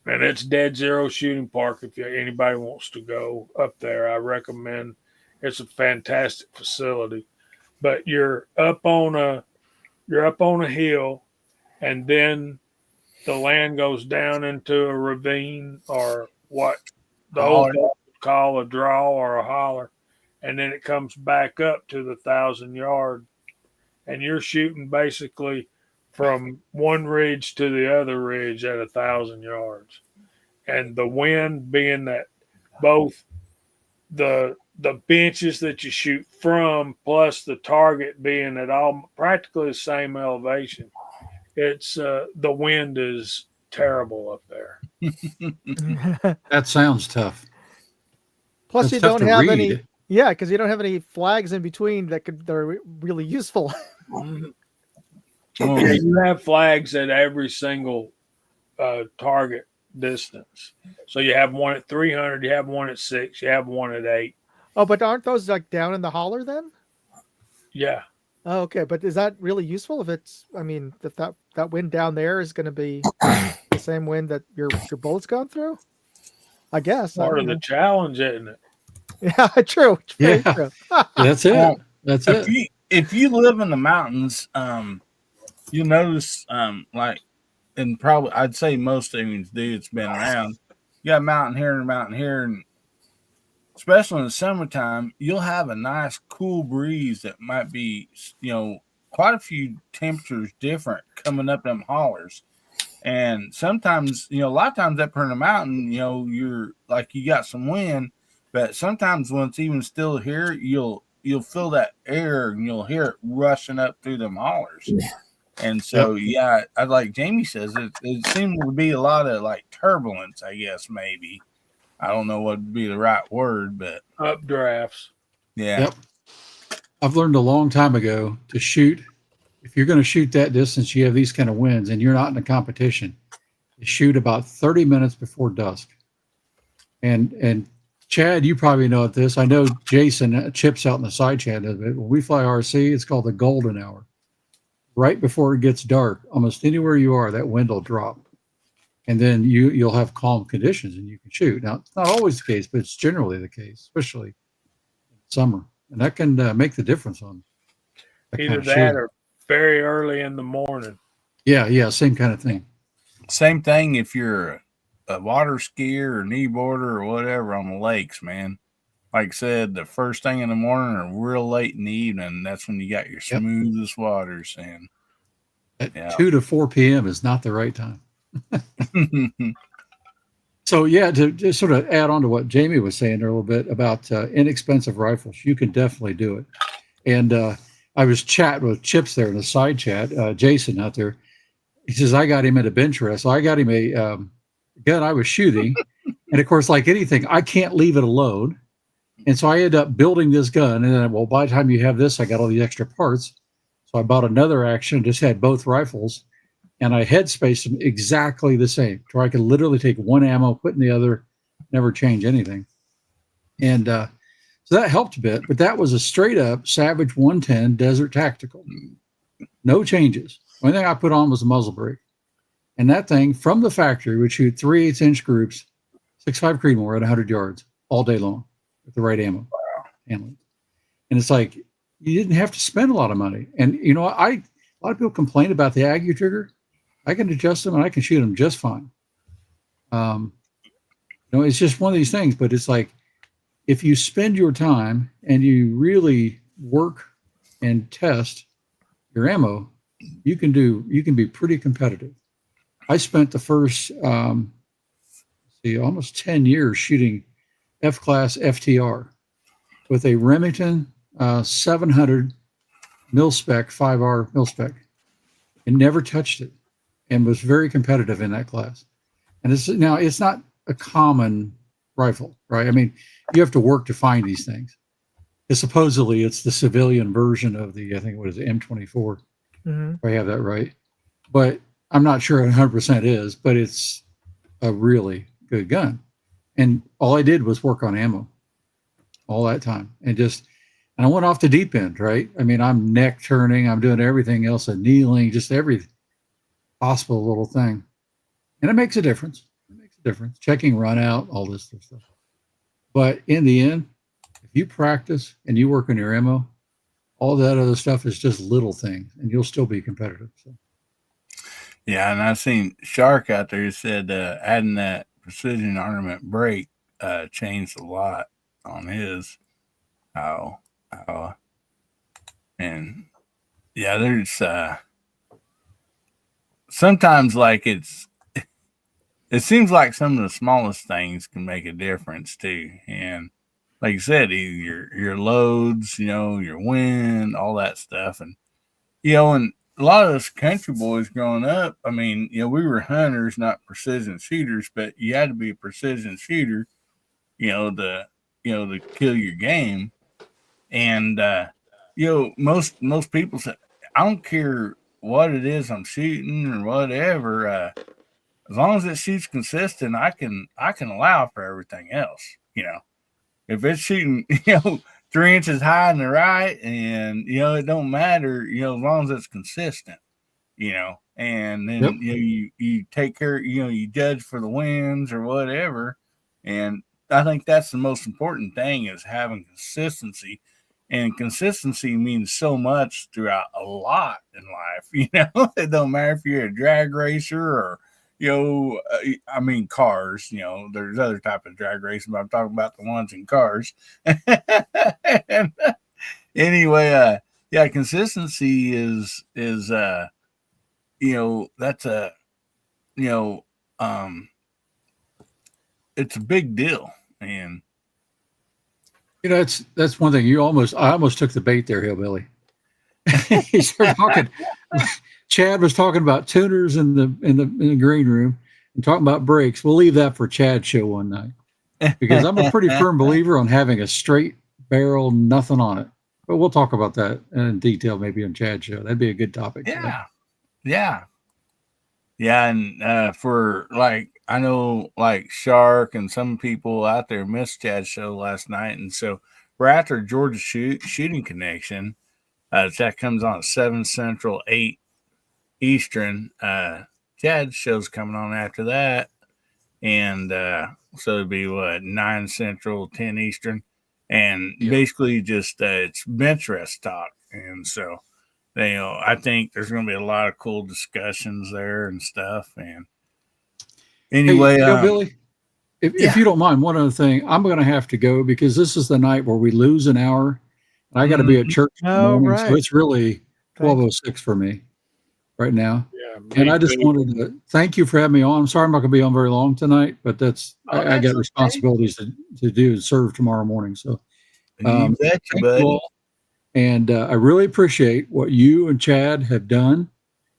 and it's Dead Zero Shooting Park. If anybody wants to go up there, I recommend. It's a fantastic facility. But you're up on a hill, and then the land goes down into a ravine, or what the old folks would call a draw or a holler, and then it comes back up to the 1,000-yard, and you're shooting basically from one ridge to the other ridge at 1,000 yards, and the wind being that both the benches that you shoot from plus the target being at all practically the same elevation. It's the wind is terrible up there. That sounds tough. Plus, That's you tough don't to have read. any. Yeah, because you don't have any flags in between that are really useful. Yeah, you have flags at every single target distance. So you have one at 300, you have one at 6, you have one at 8. Oh, but aren't those like down in the holler then? Yeah. Oh, okay, but is that really useful? If it's, I mean, that wind down there is going to be the same wind that your bullet's gone through? I guess. Part of the challenge, isn't it? Yeah, true. Very true. That's it. That's it. If you live in the mountains, you'll notice, like, and probably I'd say most Indians do. It's been around. You got a mountain here and a mountain here, and especially in the summertime, you'll have a nice cool breeze that might be, quite a few temperatures different coming up them hollers. And sometimes, a lot of times up here in the mountain, you're like you got some wind, but sometimes when it's even still here, you'll feel that air and you'll hear it rushing up through them hollers. And so, I like Jamie says, it seems to be a lot of like turbulence, I guess, maybe. I don't know what would be the right word, but updrafts. Yeah. Yep. I've learned a long time ago to shoot. If you're going to shoot that distance, you have these kind of winds and you're not in a competition. You shoot about 30 minutes before dusk. And Chad, you probably know this. I know Jason Chips out in the side chat of it. When we fly RC, it's called the golden hour. Right before it gets dark, almost anywhere you are, that wind will drop. And then you'll have calm conditions and you can shoot. Now, it's not always the case, but it's generally the case, especially in summer. And that can make the difference on that either kind of that shooting. or very early in the morning. Yeah, same kind of thing. Same thing if you're a water skier or kneeboarder or whatever on the lakes, man. Like I said, the first thing in the morning or real late in the evening, that's when you got your smoothest waters. And at 2 to 4 p.m. is not the right time. So, to sort of add on to what Jamie was saying there a little bit about inexpensive rifles, you can definitely do it. And I was chatting with Chips there in the side chat, Jason out there. He says, I got him at a bench rest. So I got him a gun I was shooting. And of course, like anything, I can't leave it alone. And so I ended up building this gun. And then, by the time you have this, I got all these extra parts. So I bought another action, just had both rifles. And I headspaced them exactly the same, where I could literally take one ammo, put in the other, never change anything. And so that helped a bit. But that was a straight up Savage 110 Desert Tactical. No changes. The only thing I put on was a muzzle brake. And that thing from the factory would shoot 3/8-inch groups, 6.5 Creedmoor at 100 yards all day long with the right ammo. And it's like, you didn't have to spend a lot of money. And, a lot of people complain about the Aggie trigger. I can adjust them and I can shoot them just fine. It's just one of these things, but it's like, if you spend your time and you really work and test your ammo, you can be pretty competitive. I spent the first, almost 10 years shooting F-class FTR with a Remington 700 mil-spec, 5R mil-spec, and never touched it, and was very competitive in that class. And it's not a common rifle, right? I mean, you have to work to find these things. Because supposedly it's the civilian version of the, I think, what is it, M24? Mm-hmm. If I have that right. But I'm not sure 100% is, but it's a really good gun. And all I did was work on ammo all that time. And I went off the deep end, right? I mean, I'm neck turning, I'm doing everything else, kneeling, just every possible little thing. And it makes a difference. Checking run out, all this stuff. But in the end, if you practice and you work on your ammo, all that other stuff is just little things, and you'll still be competitive. So. Yeah, and I've seen Shark out there who said adding that precision ornament brake changed a lot on his. And yeah, there's sometimes like it seems like some of the smallest things can make a difference too. And like you said, your loads, your wind, all that stuff. And, and a lot of us country boys growing up, I mean, we were hunters, not precision shooters, but you had to be a precision shooter, to kill your game. And, most people say, I don't care what it is I'm shooting or whatever, as long as it shoots consistent, I can allow for everything else. If it's shooting, 3 inches high in the right, and it don't matter, as long as it's consistent, and then Yep. you take care, you judge for the wins or whatever, and I think that's the most important thing is having consistency. And consistency means so much throughout a lot in life. It don't matter if you're a drag racer or I mean cars, there's other type of drag racing, but I'm talking about the ones in cars. And, anyway, yeah, consistency is that's a it's a big deal. And that's one thing. I almost took the bait there, Hillbilly. He started talking. Chad was talking about tuners in the green room and talking about brakes. We'll leave that for Chad's show one night, because I'm a pretty firm believer on having a straight barrel, nothing on it. But we'll talk about that in detail maybe on Chad's show. That'd be a good topic. Yeah. And for I know Shark and some people out there missed Chad's show last night, and so we're after Georgia Shooting Connection. That comes on at 7 Central, 8 Eastern. Chad's show's coming on after that, and so it'd be 9 Central, 10 Eastern, and basically just it's bench rest talk. And so I think there's going to be a lot of cool discussions there and stuff. And anyway, hey, Billy, if you don't mind, one other thing, I'm going to have to go because this is the night where we lose an hour, and I got to be at church in the morning, right. so it's really 12:06 for me right now. Yeah, And I just wanted to thank you for having me on. I'm sorry I'm not going to be on very long tonight, but I got responsibilities to do and serve tomorrow morning. So you betcha, buddy. And I really appreciate what you and Chad have done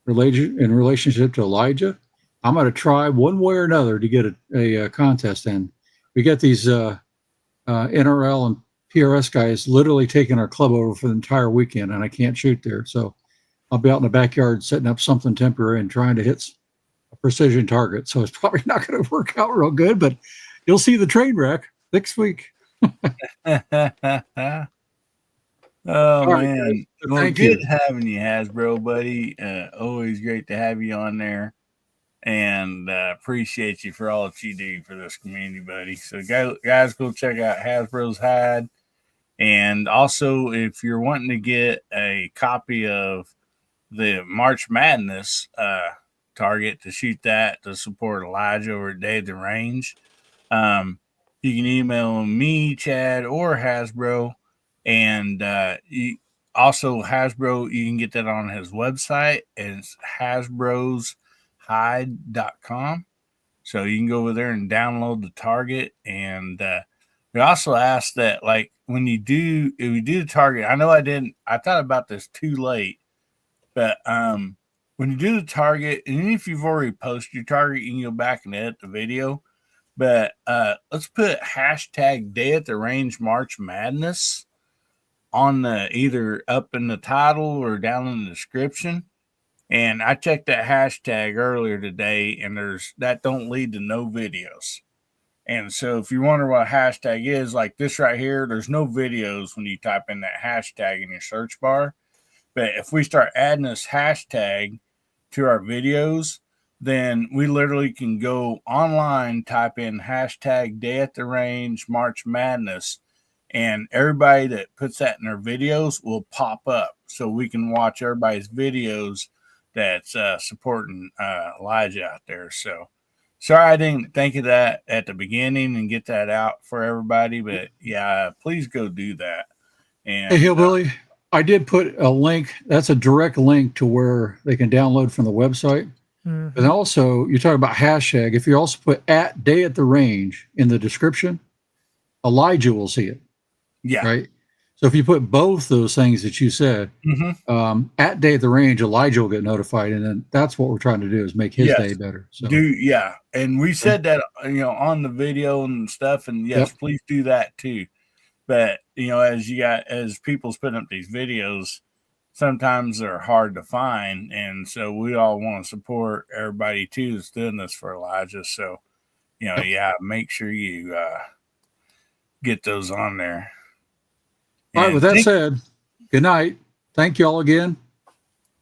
in relationship to Elijah. I'm going to try one way or another to get a contest in. We got these NRL and PRS guys literally taking our club over for the entire weekend, and I can't shoot there. So I'll be out in the backyard setting up something temporary and trying to hit a precision target. So it's probably not going to work out real good, but you'll see the train wreck next week. Oh, right, man. Well, thank good you. having you, Hasbro, buddy. Always great to have you on there. And appreciate you for all that you do for this community, buddy. So, guys, go check out Hasbro's Hide. And also, if you're wanting to get a copy of the March Madness target to shoot that to support Elijah over at Day at the Range. You can email me, Chad, or Hasbro. And also Hasbro, you can get that on his website. It's hasbroshide.com. So you can go over there and download the target. And we also asked that, like, if you do the target, I thought about this too late, but when you do the target, and if you've already posted your target, you can go back and edit the video. But let's put hashtag Day at the Range March Madness on the either up in the title or down in the description. And I checked that hashtag earlier today, and that don't lead to no videos. And so if you wonder what hashtag is, like this right here, there's no videos when you type in that hashtag in your search bar. But if we start adding this hashtag to our videos, then we literally can go online, type in hashtag Day at the Range March Madness, and everybody that puts that in their videos will pop up. So we can watch everybody's videos that's supporting Elijah out there. So sorry I didn't think of that at the beginning and get that out for everybody, but yeah, please go do that. And Hey, Hillbilly, I did put a link. That's a direct link to where they can download from the website. Mhm. And also, you're talking about hashtag. If you also put at Day at the Range in the description, Elijah will see it. yeah, Right. So if you put both those things that you said, at Day at the Range, Elijah will get notified, and then that's what we're trying to do is make his day better. So and we said that on the video and stuff, and yes, please do that too. But as people's putting up these videos, sometimes they're hard to find, and so we all want to support everybody too that's doing this for Elijah. So make sure you get those on there. All right, with that said, good night. Thank you all again.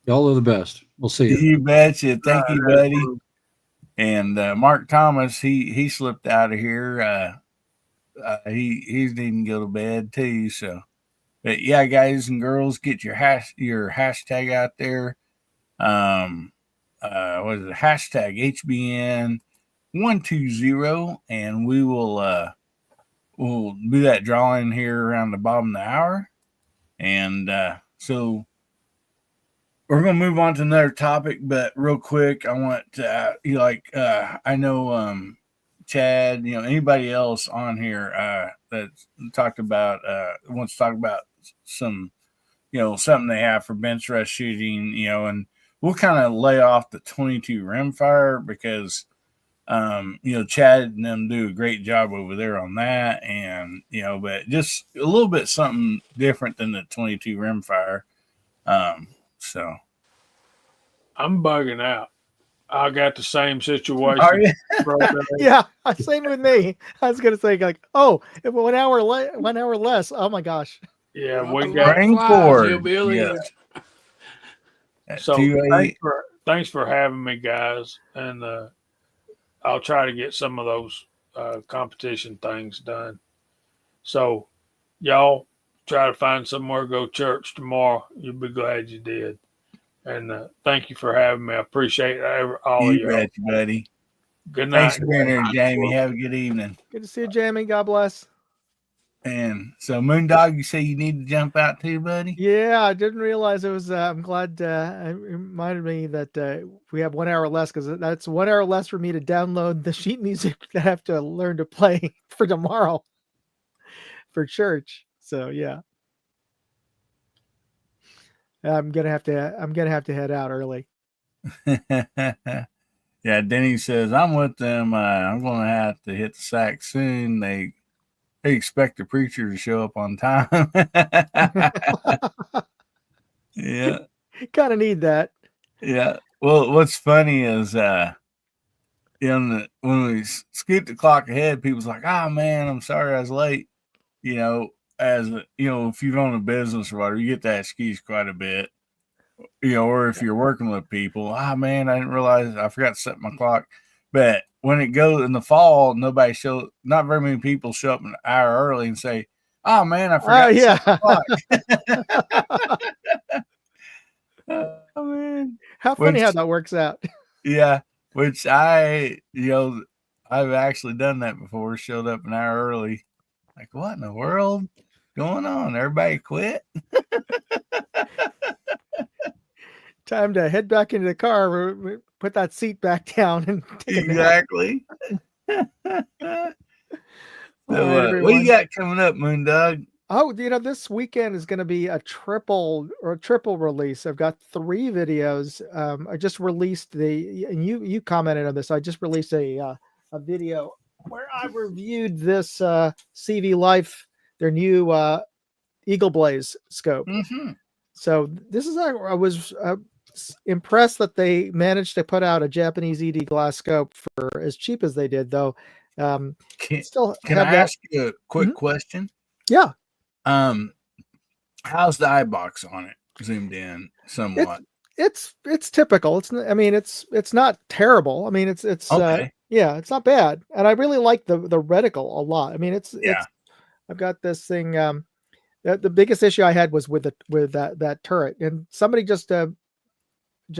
Y'all are the best. We'll see you. You betcha. Thank you, buddy. And Mark Thomas, he slipped out of here. He didn't go to bed too. So, but yeah, guys and girls, get your hashtag out there. What is it? Hashtag HBN120, and we will we'll do that drawing here around the bottom of the hour. And so we're going to move on to another topic, but real quick, I want to, I know Chad, anybody else on here that talked about, wants to talk about some, something they have for bench rest shooting, and we'll kind of lay off the 22 rimfire because, Chad and them do a great job over there on that. And, but just a little bit something different than the 22 rimfire. So I'm bugging out. I got the same situation. Are you? Yeah, same with me. I was gonna say 1 hour 1 hour less. Oh my gosh. Yeah, we got Hillbilly. Yes. So thanks for having me, guys, and I'll try to get some of those competition things done. So y'all try to find somewhere to go church tomorrow. You'll be glad you did. And thank you for having me. I appreciate all of you. Bet you, buddy. Good night. Thanks for being here, Jamie. Have a good evening. Good to see you, Jamie. God bless. And so, Moondog, you say you need to jump out too, buddy? Yeah, I didn't realize it was. I'm glad it reminded me that we have 1 hour less because that's 1 hour less for me to download the sheet music that I have to learn to play for tomorrow for church. So yeah, I'm gonna have to head out early. Yeah, Denny says I'm with them. I'm gonna have to hit the sack soon. They expect the preacher to show up on time. Yeah. Kind of need that. Yeah. Well, what's funny is, when we scoot the clock ahead, people's like, "Oh man, I'm sorry I was late." If you've owned a business or whatever, you get that excuse quite a bit. Or if you're working with people, "Oh man, I didn't realize I forgot to set my clock." But when it goes in the fall, not very many people show up an hour early and say, "Oh man, I forgot to set my clock." Oh man. How funny how that works out. Yeah, which I've actually done that before. Showed up an hour early. Like, what in the world going on? Everybody quit? Time to head back into the car, put that seat back down, and take a nap. Exactly. All So, right, what everyone. you got coming up, Moondog? Oh, this weekend is going to be a triple release. I've got 3 videos. I just released and you commented on this. I just released a video where I reviewed this CV Life, their new Eagle Blaze scope. Mm-hmm. So this is, I was impressed that they managed to put out a Japanese ED glass scope for as cheap as they did, though. Can Have I ask you a quick Mhm. question? Yeah. How's the eye box on it zoomed in somewhat? It's typical. It's not terrible. I mean, it's Okay. yeah, it's not bad. And I really like the reticle a lot. I mean, it's I've got this thing. The biggest issue I had was with that turret, and somebody just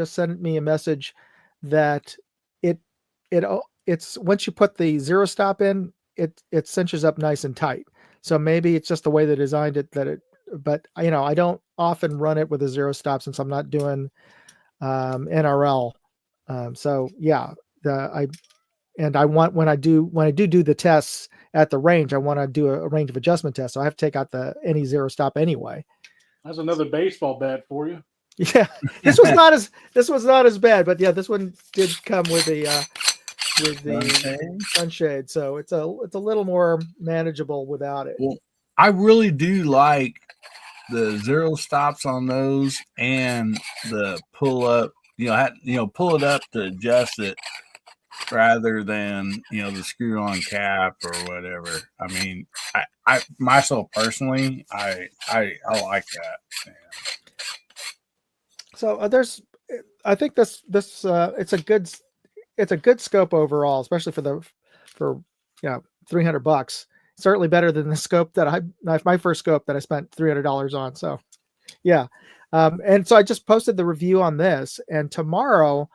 sent me a message that it's once you put the zero stop in, it cinches up nice and tight. So maybe it's just the way they designed it but I don't often run it with a zero stop since I'm not doing NRL. So yeah, I want when I do the tests at the range, I want to do a range of adjustment test. So I have to take out any zero stop anyway. That's another baseball bat for you. Yeah, this was not as bad, but yeah, this one did come with the sunshade, so it's a little more manageable without it. Well, I really do like the zero stops on those and the pull up. Pull it up to adjust it rather than the screw on cap or whatever. I mean, I myself personally, I like that. Yeah. So I think this it's a good scope overall, especially for $300. Certainly better than the scope that my first scope that I spent $300 on. So yeah, and so I just posted the review on this, and tomorrow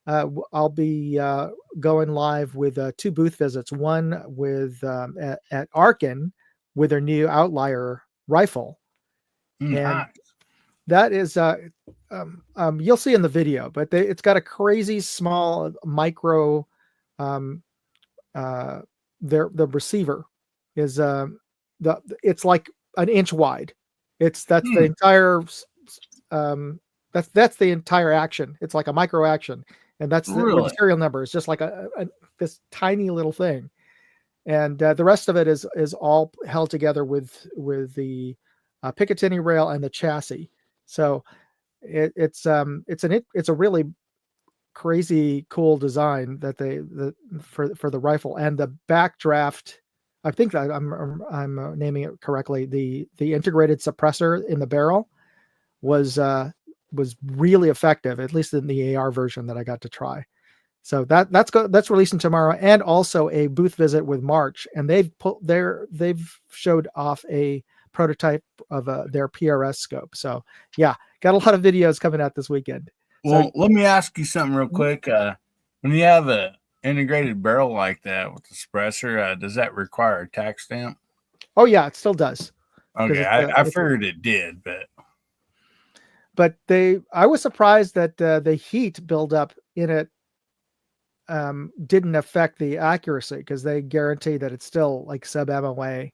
I'll be going live with 2 booth visits. One with at Arkin with their new Outlier rifle, and that is you'll see in the video, but it's got a crazy small micro. The receiver is it's like an inch wide. That's the entire that's the entire action. It's like a micro action, and that's the serial number is just like this tiny little thing, and the rest of it is all held together with the Picatinny rail and the chassis. So it's a really crazy cool design that for the rifle, and the backdraft. I think that I'm naming it correctly. The integrated suppressor in the barrel was really effective, at least in the AR version that I got to try. So that's releasing tomorrow, and also a booth visit with March, and they've showed off a prototype of their PRS scope. So yeah, got a lot of videos coming out this weekend. Well, let me ask you something real quick. When you have a integrated barrel like that with the suppressor, does that require a tax stamp? Oh yeah, it still does. Okay, I figured it did, but I was surprised that the heat buildup in it didn't affect the accuracy, because they guarantee that it's still like sub MOA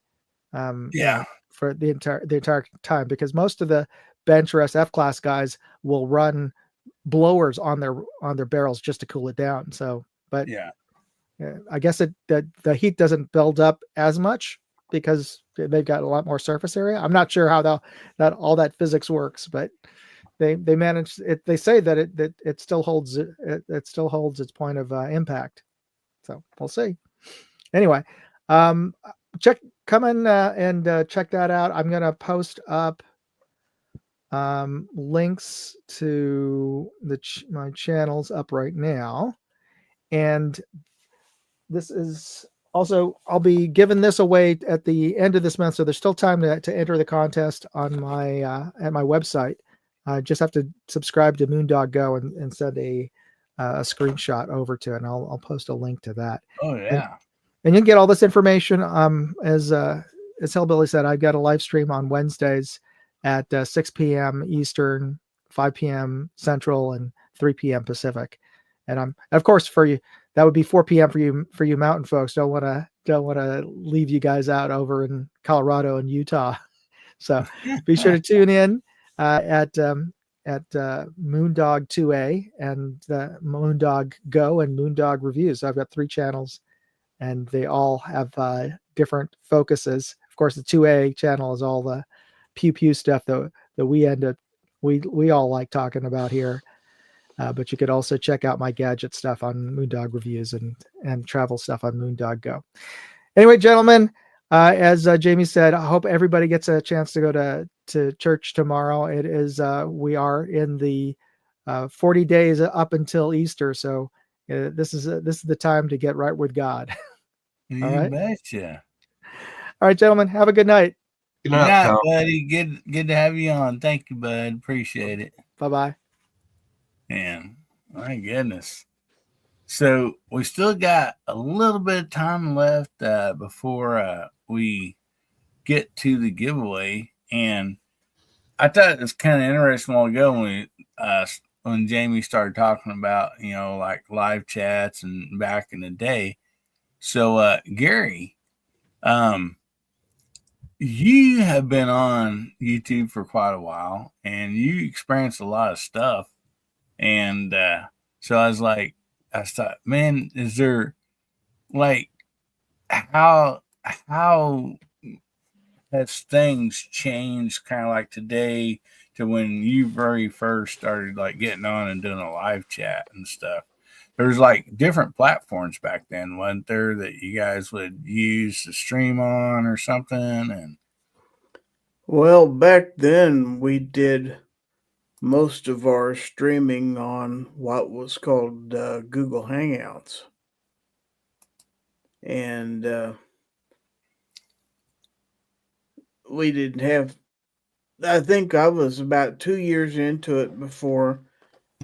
for the entire time, because most of the bench or SF class guys will run blowers on their barrels just to cool it down. So, but I guess the heat doesn't build up as much because they've got a lot more surface area. I'm not sure how that all that physics works, but they manage it. They say that it still holds its point of impact. So we'll see. Anyway, come in and check that out. I'm gonna post up links to my channels up right now, and this is also, I'll be giving this away at the end of this month, so there's still time to enter the contest on my at my website. Just have to subscribe to Moondog Go and send a a screenshot over to it, and I'll post a link to that. Oh yeah. And you can get all this information. As Hillbilly said, I've got a live stream on Wednesdays at 6 p.m. Eastern, 5 p.m. Central, and 3 p.m. Pacific. And I'm, of course, for you, that would be 4 p.m. for you mountain folks. Don't want to leave you guys out over in Colorado and Utah. So be sure to tune in at Moondog 2A and Moondog Go and Moondog Reviews. So I've got 3 channels, and they all have different focuses. Of course, the 2A channel is all the pew stuff that we all like talking about here. But you could also check out my gadget stuff on Moondog Reviews and travel stuff on Moondog Go. Anyway, gentlemen, as Jamie said, I hope everybody gets a chance to go to church tomorrow. It is we are in the 40 days up until Easter, so this is the time to get right with God. You All right? betcha. All right, gentlemen, have a good night. Good Good night, night, Tom. buddy. Good to have you on. Thank you, bud. Appreciate it. Bye-bye. Man, my goodness. So we still got a little bit of time left before we get to the giveaway. And I thought it was kind of interesting a while ago when Jamie started talking about, like live chats and back in the day. So Gary, you have been on YouTube for quite a while, and you experienced a lot of stuff. And so I thought, man, is there like how has things changed kind of like today to when you very first started like getting on and doing a live chat and stuff? There's like different platforms back then, wasn't there, that you guys would use to stream on or something? And Well, back then we did most of our streaming on what was called Google Hangouts. And we didn't have, I think I was about 2 years into it before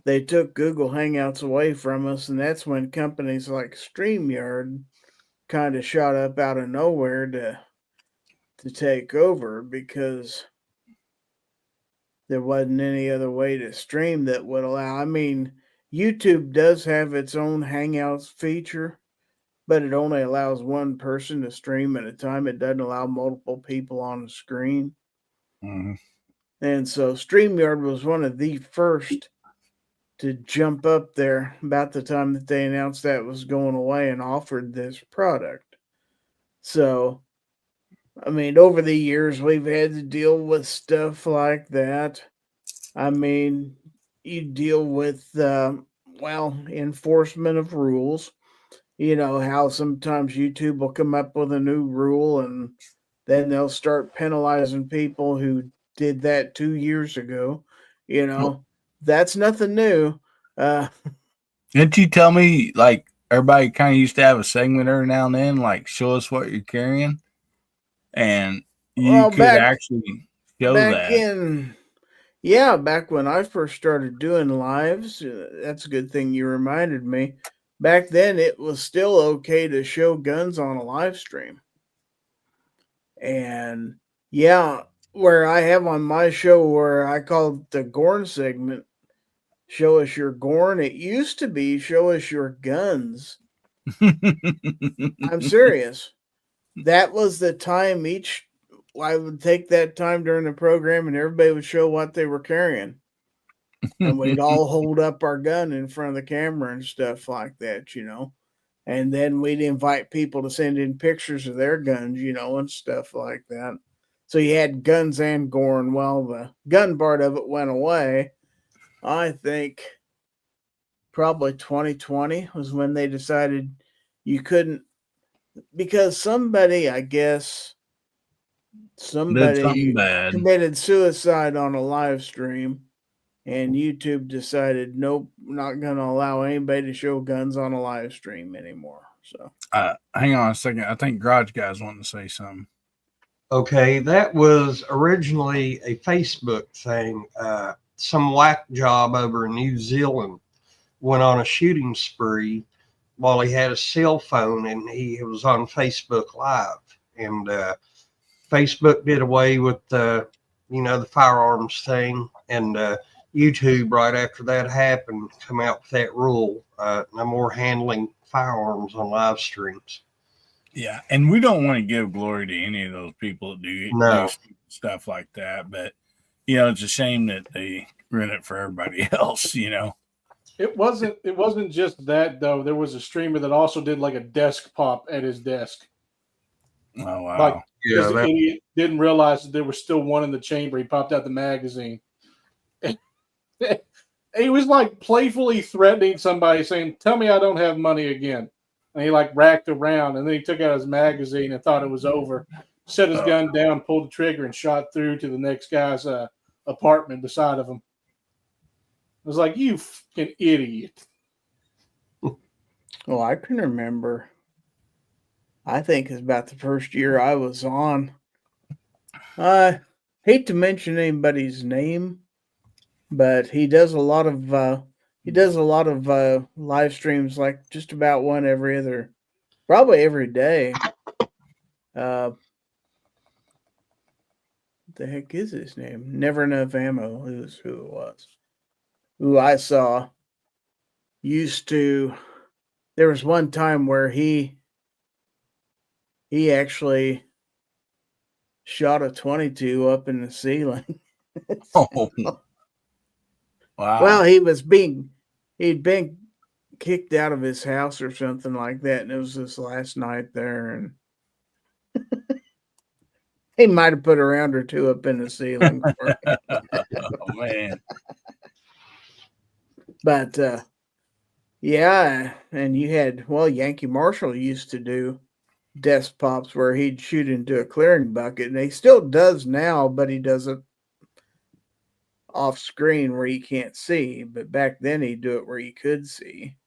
they took Google Hangouts away from us. And that's when companies like StreamYard kind of shot up out of nowhere to take over, because there wasn't any other way to stream that would allow. I mean, YouTube does have its own Hangouts feature, but it only allows one person to stream at a time. It doesn't allow multiple people on the screen. mm-hmm. And so StreamYard was one of the first to jump up there about the time that they announced that was going away and offered this product. So, I mean, over the years, we've had to deal with stuff like that. I mean, you deal with, enforcement of rules. You know, how sometimes YouTube will come up with a new rule and then they'll start penalizing people who did that 2 years ago. You know, that's nothing new. Didn't you tell me, like, everybody kind of used to have a segment every now and then, like, show us what you're carrying? And you could actually show that. Back when I first started doing lives, that's a good thing you reminded me. Back then, it was still okay to show guns on a live stream. And where I have on my show where I call it the Gorn segment, show us your Gorn. It used to be show us your guns. I'm serious. That was the time I would take that time during the program and everybody would show what they were carrying. And we'd all hold up our gun in front of the camera and stuff like that, you know. And then we'd invite people to send in pictures of their guns, you know, and stuff like that. So you had guns and Gorn. Well, the gun part of it went away. I think probably 2020 was when they decided you couldn't, because somebody committed suicide on a live stream, and YouTube decided, nope, not going to allow anybody to show guns on a live stream anymore. So, hang on a second. I think Garage Guy's wanting to say something. Okay, that was originally a Facebook thing. Some whack job over in New Zealand went on a shooting spree while he had a cell phone, and he was on Facebook Live. And Facebook did away with the firearms thing, and YouTube right after that happened come out with that rule: no more handling firearms on live streams. Yeah, and we don't want to give glory to any of those people that do stuff like that, but it's a shame that they ruin it for everybody else. It wasn't just that though. There was a streamer that also did like a desk pop at his desk. Oh wow! Like, because the idiot didn't realize that there was still one in the chamber. He popped out the magazine. He was like playfully threatening somebody, saying, "Tell me I don't have money again." And he like racked around, and then he took out his magazine and thought it was over. Set his gun down, pulled the trigger, and shot through to the next guy's apartment beside of him. I was like, "You fucking idiot!" Well, I can remember. I think it's about the first year I was on. I hate to mention anybody's name, but he does a lot of live streams, like just about one probably every day. What the heck is his name? Never Enough Ammo is who it was. Who I saw used to. There was one time where he actually shot a .22 up in the ceiling. Oh, wow! Well, he'd been kicked out of his house or something like that, and it was his last night there, and he might have put a round or two up in the ceiling. Oh man! But yeah, and you had Yankee Marshall used to do desk pops where he'd shoot into a clearing bucket, and he still does now, but he does it off screen where you can't see. But back then he'd do it where you could see.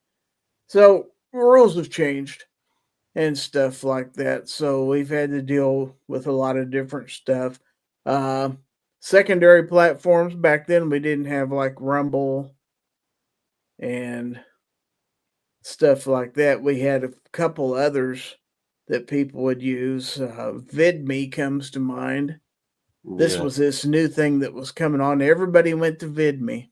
So rules have changed and stuff like that. So we've had to deal with a lot of different stuff. Secondary platforms, back then we didn't have like Rumble and stuff like that. We had a couple others that people would use. VidMe comes to mind. This was this new thing that was coming on. Everybody went to VidMe.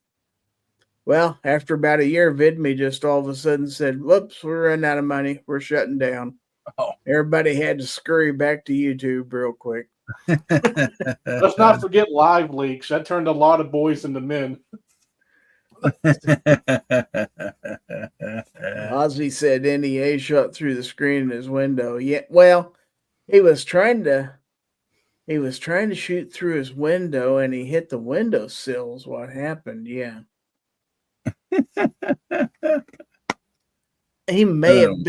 Well, after about a year, VidMe just all of a sudden said, "Whoops, we're running out of money. We're shutting down." Oh. Everybody had to scurry back to YouTube real quick. Let's not forget Live Leaks. That turned a lot of boys into men. Ozzy said NEA shot through the screen in his window. Yeah, well, he was trying to shoot through his window, and he hit the windowsill is what happened. Yeah. He may have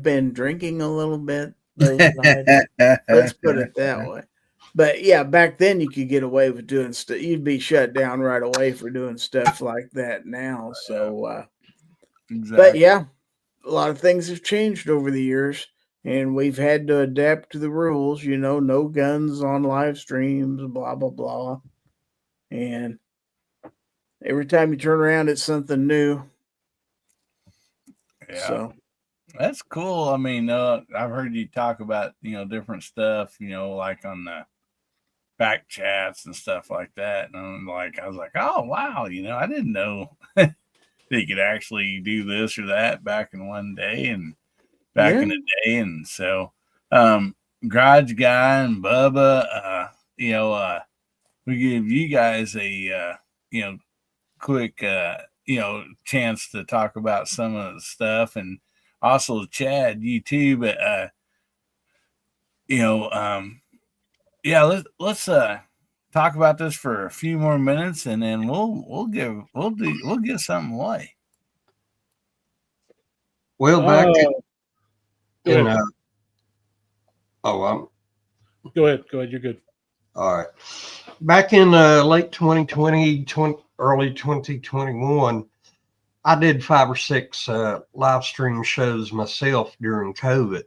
been drinking a little bit those nights. Let's put it that way. But yeah, back then you could get away with doing stuff. You'd be shut down right away for doing stuff like that now. So, exactly. But yeah, a lot of things have changed over the years, and we've had to adapt to the rules. No guns on live streams, blah blah blah. And every time you turn around, it's something new. Yeah. So that's cool. I mean, I've heard you talk about, different stuff, like on the back chats and stuff like that. And I was like, oh, wow. I didn't know they could actually do this or that back in one day and back in the day. And so, Garage Guy and Bubba, we give you guys a, quick, chance to talk about some of the stuff, and also Chad, you too. But let's talk about this for a few more minutes, and then we'll give something away. Well, back Go ahead. You're good. All right. Back in late 2020, early 2021, I did 5 or 6 live stream shows myself during COVID.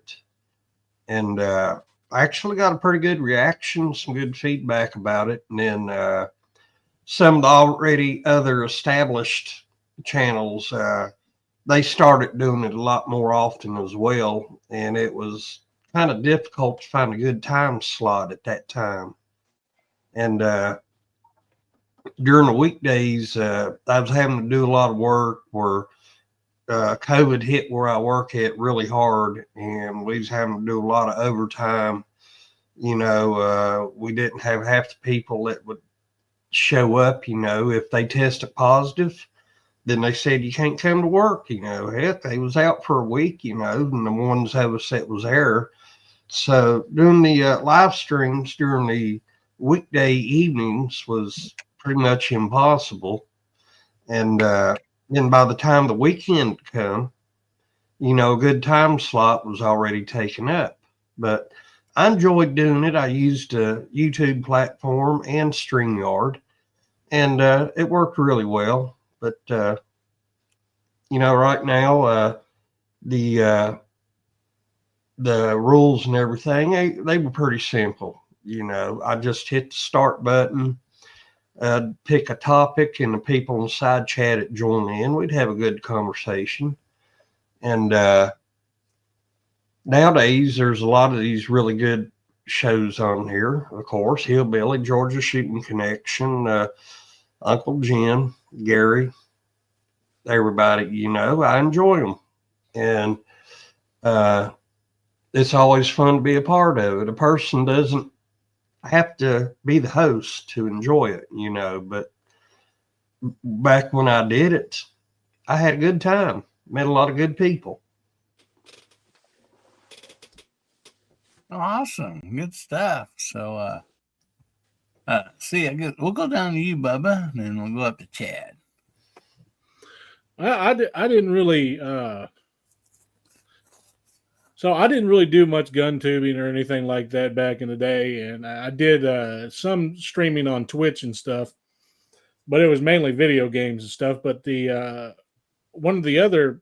And I actually got a pretty good reaction, some good feedback about it. And then some of the already other established channels, they started doing it a lot more often as well, and it was kind of difficult to find a good time slot at that time. And during the weekdays, I was having to do a lot of work where COVID hit where I work at really hard, and we was having to do a lot of overtime. We didn't have half the people that would show up. If they tested positive, then they said you can't come to work. Heck, they was out for a week. And the ones of us that was there. So doing the live streams during the weekday evenings was pretty much impossible. And then by the time the weekend come, a good time slot was already taken up. But I enjoyed doing it. I used a YouTube platform and StreamYard, and it worked really well. But right now the rules and everything, they were pretty simple. I just hit the start button, pick a topic, and the people in the side chat would join in. We'd have a good conversation. And nowadays, there's a lot of these really good shows on here. Of course, Hillbilly, Georgia Shooting Connection, Uncle Jim, Gary, everybody, I enjoy them. And it's always fun to be a part of it. A person doesn't have to be the host to enjoy it, but back when I did it, I had a good time, met a lot of good people. Awesome. Good stuff. So, we'll go down to you, Bubba, and then we'll go up to Chad. I didn't really, so I didn't really do much gun tubing or anything like that back in the day. And I did some streaming on Twitch and stuff, but it was mainly video games and stuff. But the one of the other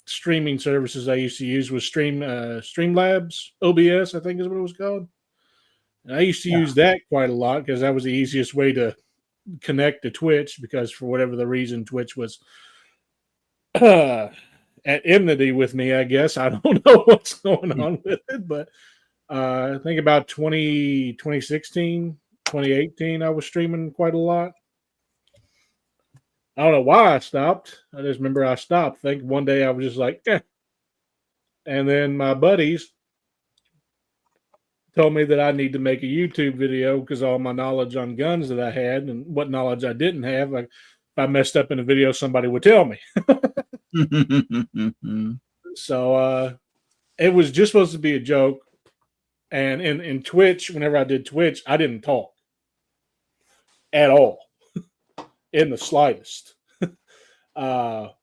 streaming services I used to use was Streamlabs OBS, I think is what it was called. And I used to use that quite a lot because that was the easiest way to connect to Twitch, because for whatever the reason, Twitch was at enmity with me, I guess. I don't know what's going on with it, but I think about 2016, 2018, I was streaming quite a lot. I don't know why I stopped. I just remember I stopped. I think one day I was just like, eh. And then my buddies told me that I need to make a YouTube video because all my knowledge on guns that I had and what knowledge I didn't have, if I messed up in a video, somebody would tell me. So it was just supposed to be a joke. And in Twitch, whenever I did Twitch, I didn't talk at all, in the slightest, because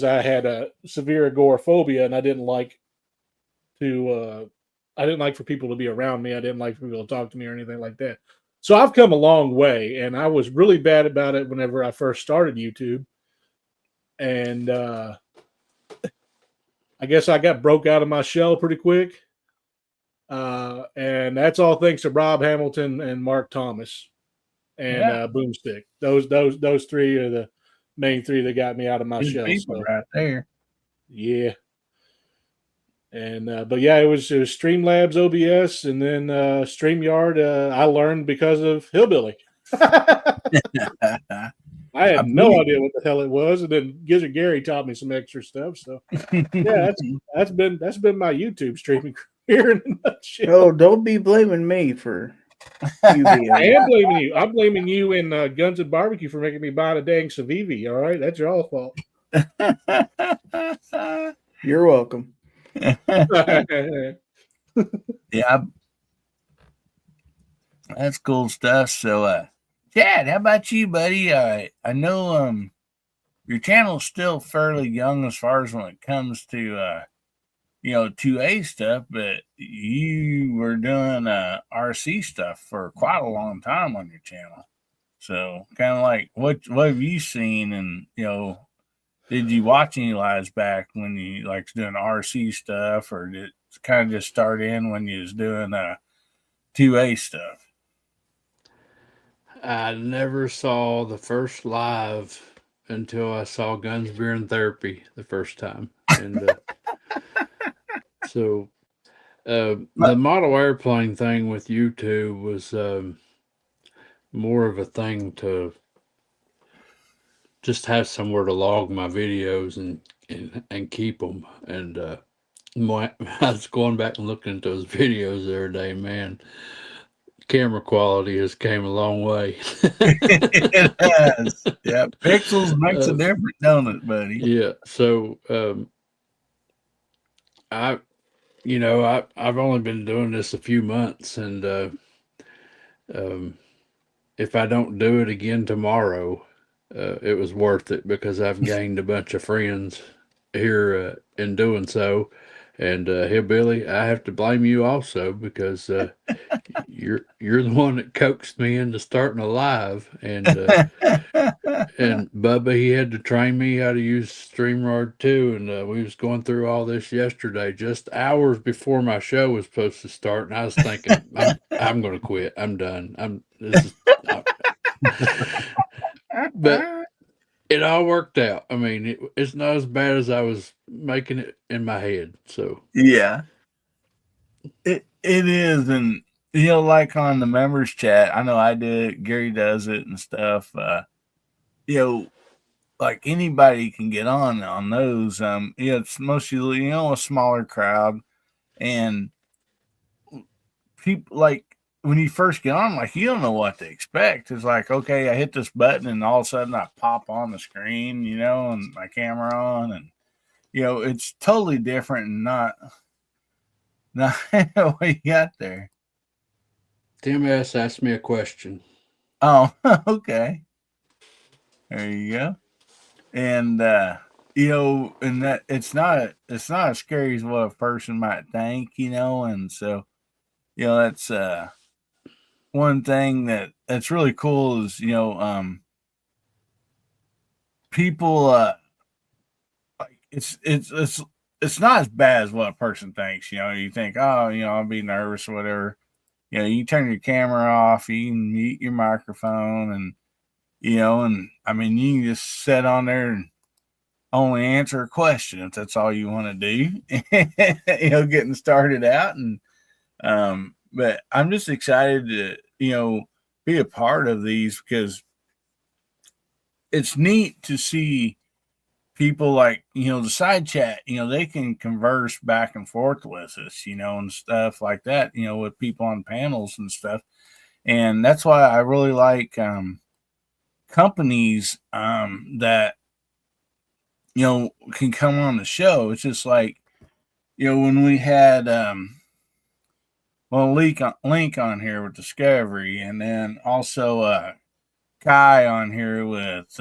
I had a severe agoraphobia, and I didn't like for people to be around me. I didn't like for people to talk to me or anything like that. So I've come a long way, and I was really bad about it whenever I first started YouTube. And I guess I got broke out of my shell pretty quick. And that's all thanks to Rob Hamilton and Mark Thomas and Boomstick. Those three are the main three that got me out of my shell. People right there. Yeah. And but yeah, it was Streamlabs OBS, and then StreamYard. I learned because of Hillbilly. I had no idea what the hell it was, and then Gizzard Gary taught me some extra stuff. So yeah, that's been my YouTube streaming career in a nutshell. Oh, don't be blaming me for. I am blaming you. I'm blaming you and Guns and Barbecue for making me buy a dang Civivi. All right, that's your all fault. You're welcome. Yeah, that's cool stuff. So, Chad, how about you, buddy? I know your channel's still fairly young as far as when it comes to 2A stuff, but you were doing RC stuff for quite a long time on your channel. So, kind of like, what have you seen? And did you watch any lives back when you like doing RC stuff, or did it kind of just start in when you was doing 2A stuff? I never saw the first live until I saw Guns, Beer, and Therapy the first time. And so the model airplane thing with YouTube was more of a thing to just have somewhere to log my videos and keep them. And I was going back and looking at those videos the other day, man. Camera quality has came a long way. It has. Yeah, pixels makes a difference, don't it, buddy? Yeah. So I've only been doing this a few months, and if I don't do it again tomorrow, it was worth it because I've gained a bunch of friends here in doing so. And Hillbilly, I have to blame you also because you're the one that coaxed me into starting a live, and Bubba, he had to train me how to use StreamYard too, and we was going through all this yesterday, just hours before my show was supposed to start, and I was thinking, I'm going to quit. I'm done. But it all worked out. I mean, it's not as bad as I was making it in my head. So yeah, it is, and like on the members chat, I know I do it. Gary does it and stuff. Like anybody can get on those. It's mostly a smaller crowd, and people like when you first get on, like you don't know what to expect. It's like, okay, I hit this button, and all of a sudden I pop on the screen, and my camera on, and it's totally different and not what you got there. Tim S. asked me a question. Oh, okay. There you go. And and that it's not as scary as what a person might think, and so that's one thing that's really cool is people like it's not as bad as what a person thinks. You think, oh, I'll be nervous or whatever. You turn your camera off, you can mute your microphone, and and I mean, you can just sit on there and only answer a question if that's all you want to do. Getting started out, and but I'm just excited to be a part of these because it's neat to see people like the side chat. They can converse back and forth with us, and stuff like that. With people on panels and stuff, and that's why I really like companies that can come on the show. It's just like when we had Link on here with Discovery, and then also Kai on here with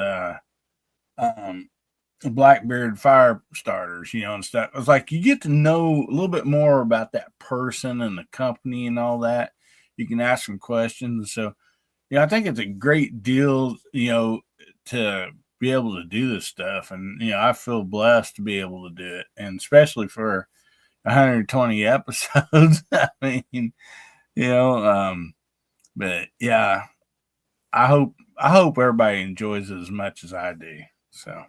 Blackbeard Fire Starters, and stuff. It's like you get to know a little bit more about that person and the company and all that. You can ask them questions. So, I think it's a great deal, to be able to do this stuff. And, I feel blessed to be able to do it. And especially for 120 episodes. I mean, but yeah, I hope everybody enjoys it as much as I do. So,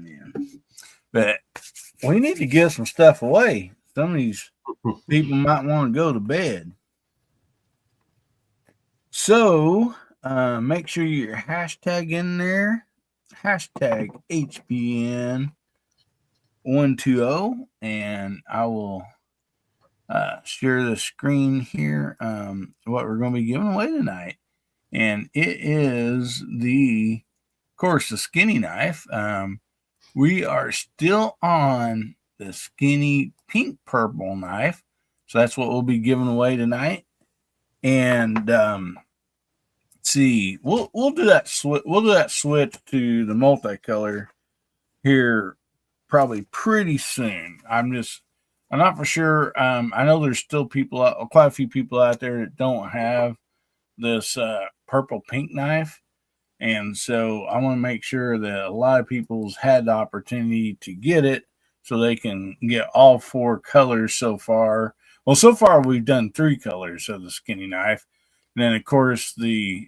yeah, but we need to give some stuff away. Some of these people might want to go to bed. So, make sure your hashtag in there, hashtag HBN120, and I will share the screen here. What we're going to be giving away tonight, and it is of course, the skinny knife. We are still on the skinny pink purple knife, so that's what we'll be giving away tonight. And let's see, we'll do that switch to the multicolor here probably pretty soon. I'm not for sure. I know there's still quite a few people out there that don't have this purple pink knife. And so I want to make sure that a lot of people's had the opportunity to get it so they can get all 4 colors so far. Well, so far we've done 3 colors of the skinny knife. And then of course the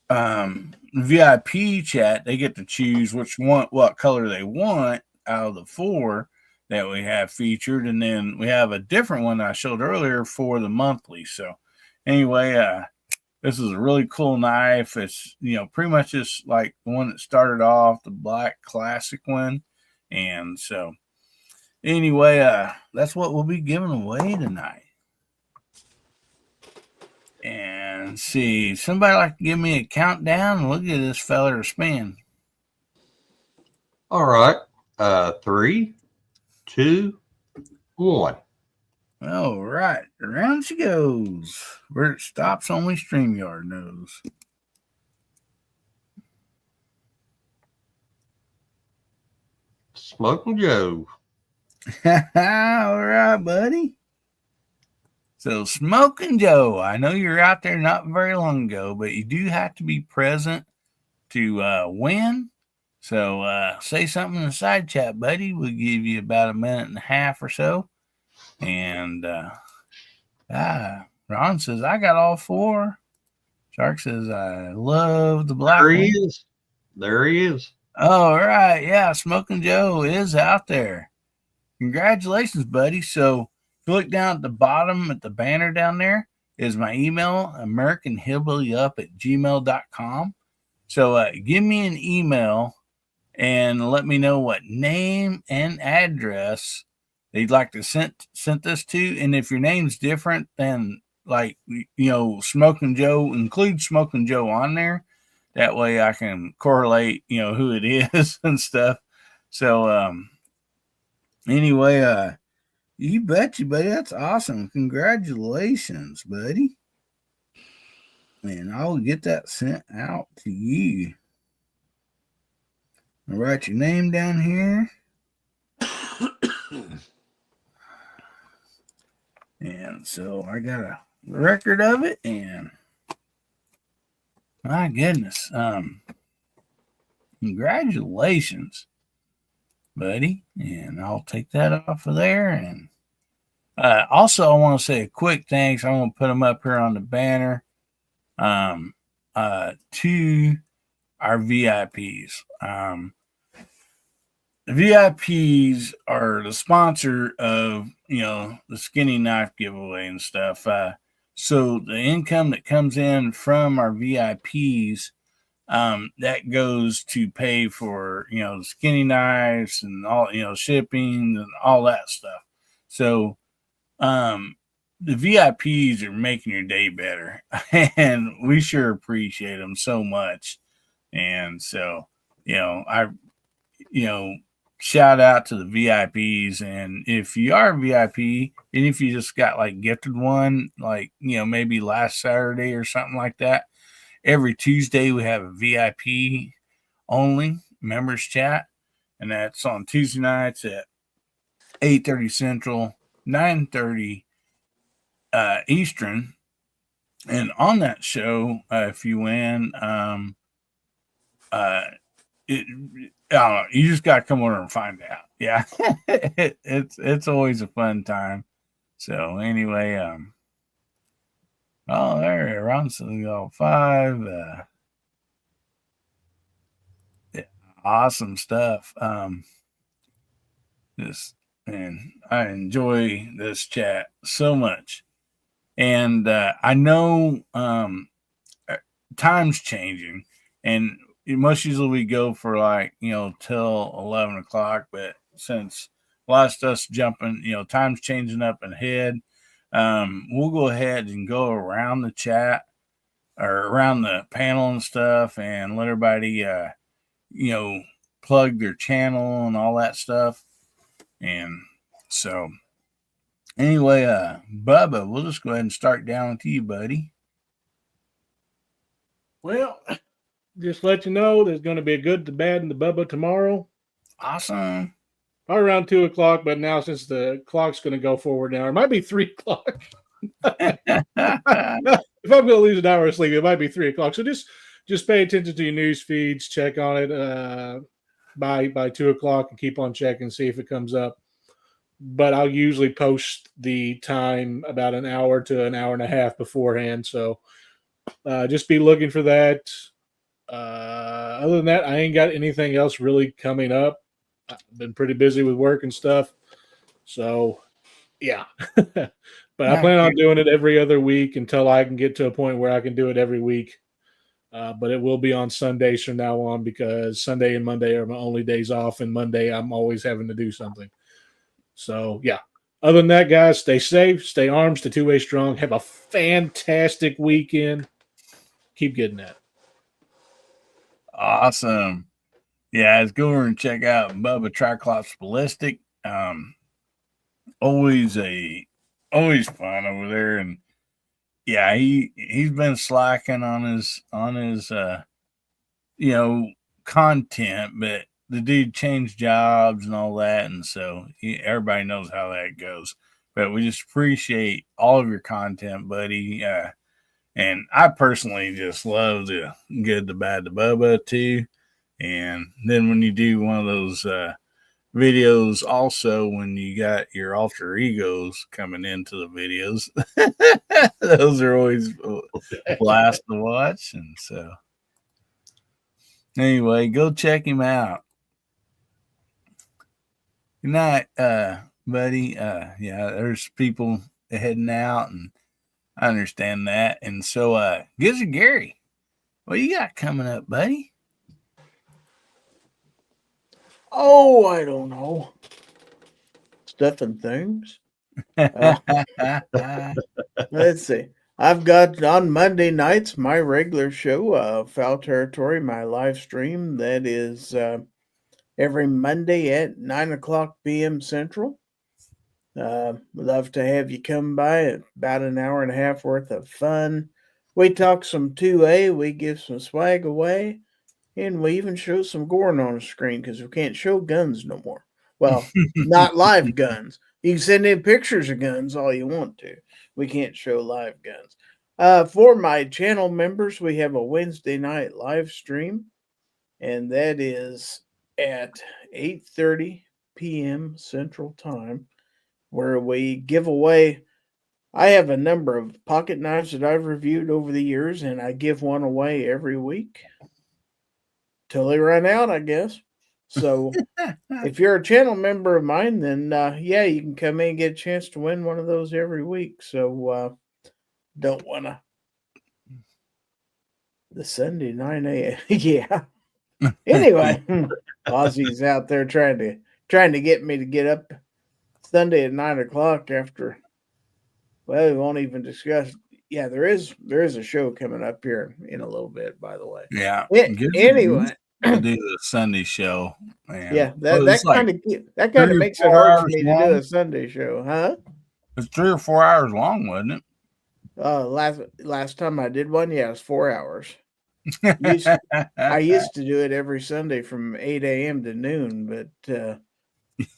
VIP chat, they get to choose what color they want out of the 4 that we have featured, and then we have a different one I showed earlier for the monthly. So anyway, this is a really cool knife. It's pretty much just like the one that started off, the black classic one. And so anyway, that's what we'll be giving away tonight. And see, somebody like to give me a countdown? We'll get this fella to spin. All right. 3, 2, 1. All right. Around she goes. Where it stops, only StreamYard knows. Smoking Joe. All right, buddy. So, Smoking Joe, I know you're out there not very long ago, but you do have to be present to win. So, say something in the side chat, buddy. We'll give you about a minute and a half or so. And Ron says, I got all 4. Shark says, I love the black There one. he is. There he is. All right. Yeah, Smoking Joe is out there. Congratulations, buddy. So, if you look down at the bottom at the banner down there is my email, AmericanHillbillyUp@gmail.com. So give me an email and let me know what name and address they'd like to send this to. And if your name's different than Smoking Joe, include Smoking Joe on there. That way I can correlate, who it is and stuff. So anyway, you betcha, buddy. That's awesome. Congratulations, buddy. And I'll get that sent out to you. I'll write your name down here. And so I got a record of it, and my goodness. Congratulations, buddy. And I'll take that off of there. And also, I want to say a quick thanks. I'm going to put them up here on the banner to our VIPs. The VIPs are the sponsor of, the skinny knife giveaway and stuff. So the income that comes in from our VIPs, that goes to pay for, the skinny knives and all, shipping and all that stuff. So, the VIPs are making your day better, and we sure appreciate them so much. And so, shout out to the VIPs. And if you are a VIP, and if you just got like gifted one, like, maybe last Saturday or something like that, every Tuesday we have a VIP only members chat, and that's on Tuesday nights at 8:30 Central, 9:30 Eastern. And on that show, if you win, I don't know, you just got to come over and find out. Yeah, it's always a fun time. So anyway, there, Ron says we got 5. Yeah, awesome stuff. And I enjoy this chat so much. And I know time's changing, and most usually we go for till 11 o'clock. But since a lot of stuff's jumping, time's changing up ahead, we'll go ahead and go around the chat or around the panel and stuff and let everybody, plug their channel and all that stuff. And so anyway, Bubba, we'll just go ahead and start down with you, buddy. Well, just let you know there's going to be a good, the bad, and the Bubba tomorrow. Awesome. Probably around 2 o'clock, but now since the clock's going to go forward now, it might be 3 o'clock. If I'm going to lose an hour of sleep, it might be 3 o'clock. So just pay attention to your news feeds, check on it by 2 o'clock, and keep on checking, see if it comes up. But I'll usually post the time about an hour to an hour and a half beforehand. So just be looking for that. Other than that, I ain't got anything else really coming up. I've been pretty busy with work and stuff. So, yeah. But I plan on doing it every other week until I can get to a point where I can do it every week. But it will be on Sundays from now on because Sunday and Monday are my only days off, and Monday I'm always having to do something. So, yeah. Other than that, guys, stay safe, stay armed, stay two-way strong. Have a fantastic weekend. Keep getting that. Awesome. Yeah, let's go over and check out Bubba Triclops Ballistic. Always fun over there, and yeah, he's been slacking on his content, but the dude changed jobs and all that, and so everybody knows how that goes. But we just appreciate all of your content, buddy. And I personally just love the good, the bad, the Bubba too. And then when you do one of those videos, also when you got your alter egos coming into the videos, those are always a blast to watch. And so, anyway, go check him out. Good night, buddy. Yeah, there's people heading out, and I understand that. And so, Gizzard Gary, what you got coming up, buddy? Oh, I don't know. Stuff and things. Let's see. I've got on Monday nights my regular show, Foul Territory, my live stream. That is every Monday at 9:00 p.m. Central. Love to have you come by. About an hour and a half worth of fun. We talk some 2A. We give some swag away. And we even show some goring on the screen because we can't show guns no more. Well, not live guns. You can send in pictures of guns all you want to. We can't show live guns. For my channel members, we have a Wednesday night live stream, and that is at 8:30 p.m. Central Time, where we give away. I have a number of pocket knives that I've reviewed over the years, and I give one away every week till they run out, I guess. So if you're a channel member of mine, then yeah, you can come in and get a chance to win one of those every week. So don't want to. The Sunday 9 a.m. Yeah. Anyway, Ozzy's out there trying to get me to get up Sunday at 9:00 after. Well, we won't even discuss. Yeah, there is a show coming up here in a little bit, by the way. Yeah. Anyway, to do the Sunday show. Man. Yeah, that kind of makes it hard for me to do a Sunday show, huh? It's 3 or 4 hours long, wasn't it? Last time I did one, yeah, it was 4 hours. I used to do it every Sunday from 8 a.m. to noon, but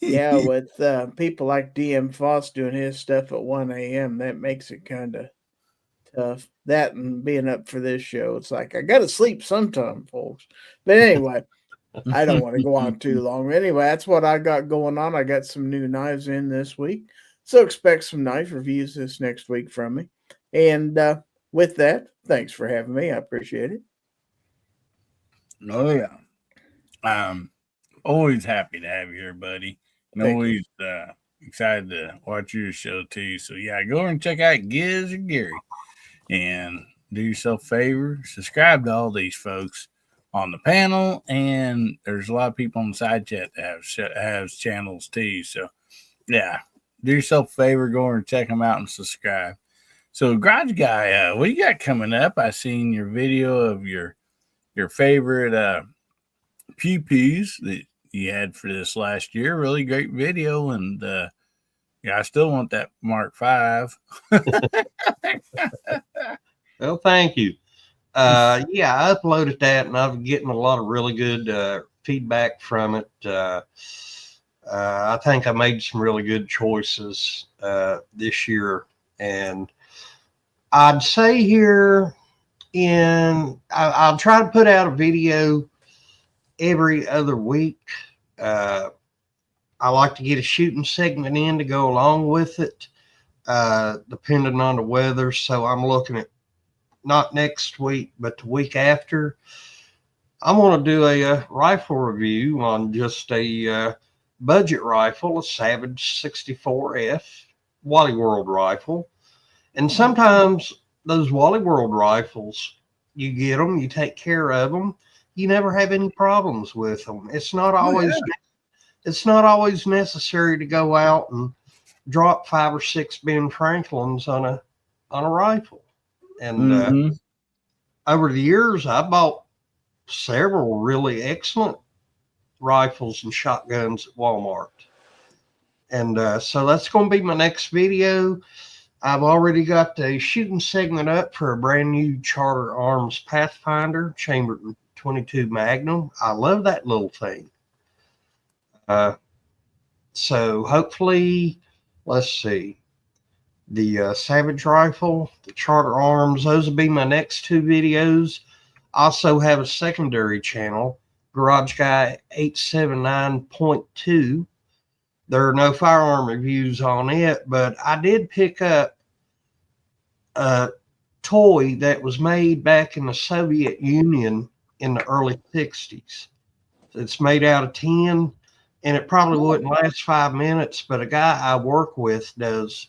yeah, with people like DM Foss doing his stuff at 1 a.m., that makes it kind of tough. That and being up for this show, it's like I got to sleep sometime, folks. But anyway, I don't want to go on too long. Anyway, that's what I got going on. I got some new knives in this week, so expect some knife reviews this next week from me. And with that, thanks for having me. I appreciate it. Oh yeah, always happy to have you here, buddy. And always excited to watch your show too. So yeah, go over and check out Gizzard Gary, and do yourself a favor, subscribe to all these folks on the panel, and there's a lot of people on the side chat that have channels too. So yeah, do yourself a favor, go over and check them out and subscribe. So Garage Guy, what you got coming up? I seen your video of your favorite pew-pews that you had for this last year. Really great video, and yeah, I still want that Mark V. Well, thank you. Yeah, I uploaded that, and I'm getting a lot of really good feedback from it. I think I made some really good choices this year, and I'd say here I'll try to put out a video every other week. I like to get a shooting segment in to go along with it, depending on the weather. So I'm looking at not next week, but the week after. I'm going to do a rifle review on just a budget rifle, a Savage 64F Wally World rifle. And sometimes those Wally World rifles, you get them, you take care of them, you never have any problems with them. It's not always necessary to go out and drop 5 or 6 Ben Franklins on a rifle. And over the years, I bought several really excellent rifles and shotguns at Walmart. And so that's going to be my next video. I've already got the shooting segment up for a brand new Charter Arms Pathfinder chambered in 22 Magnum. I love that little thing. So hopefully, let's see, the Savage rifle, the Charter Arms, those will be my next 2 videos. I also have a secondary channel, Garage Guy 879.2. There are no firearm reviews on it, but I did pick up a toy that was made back in the Soviet Union in the early 60s. It's made out of tin, and it probably wouldn't last 5 minutes, but a guy I work with does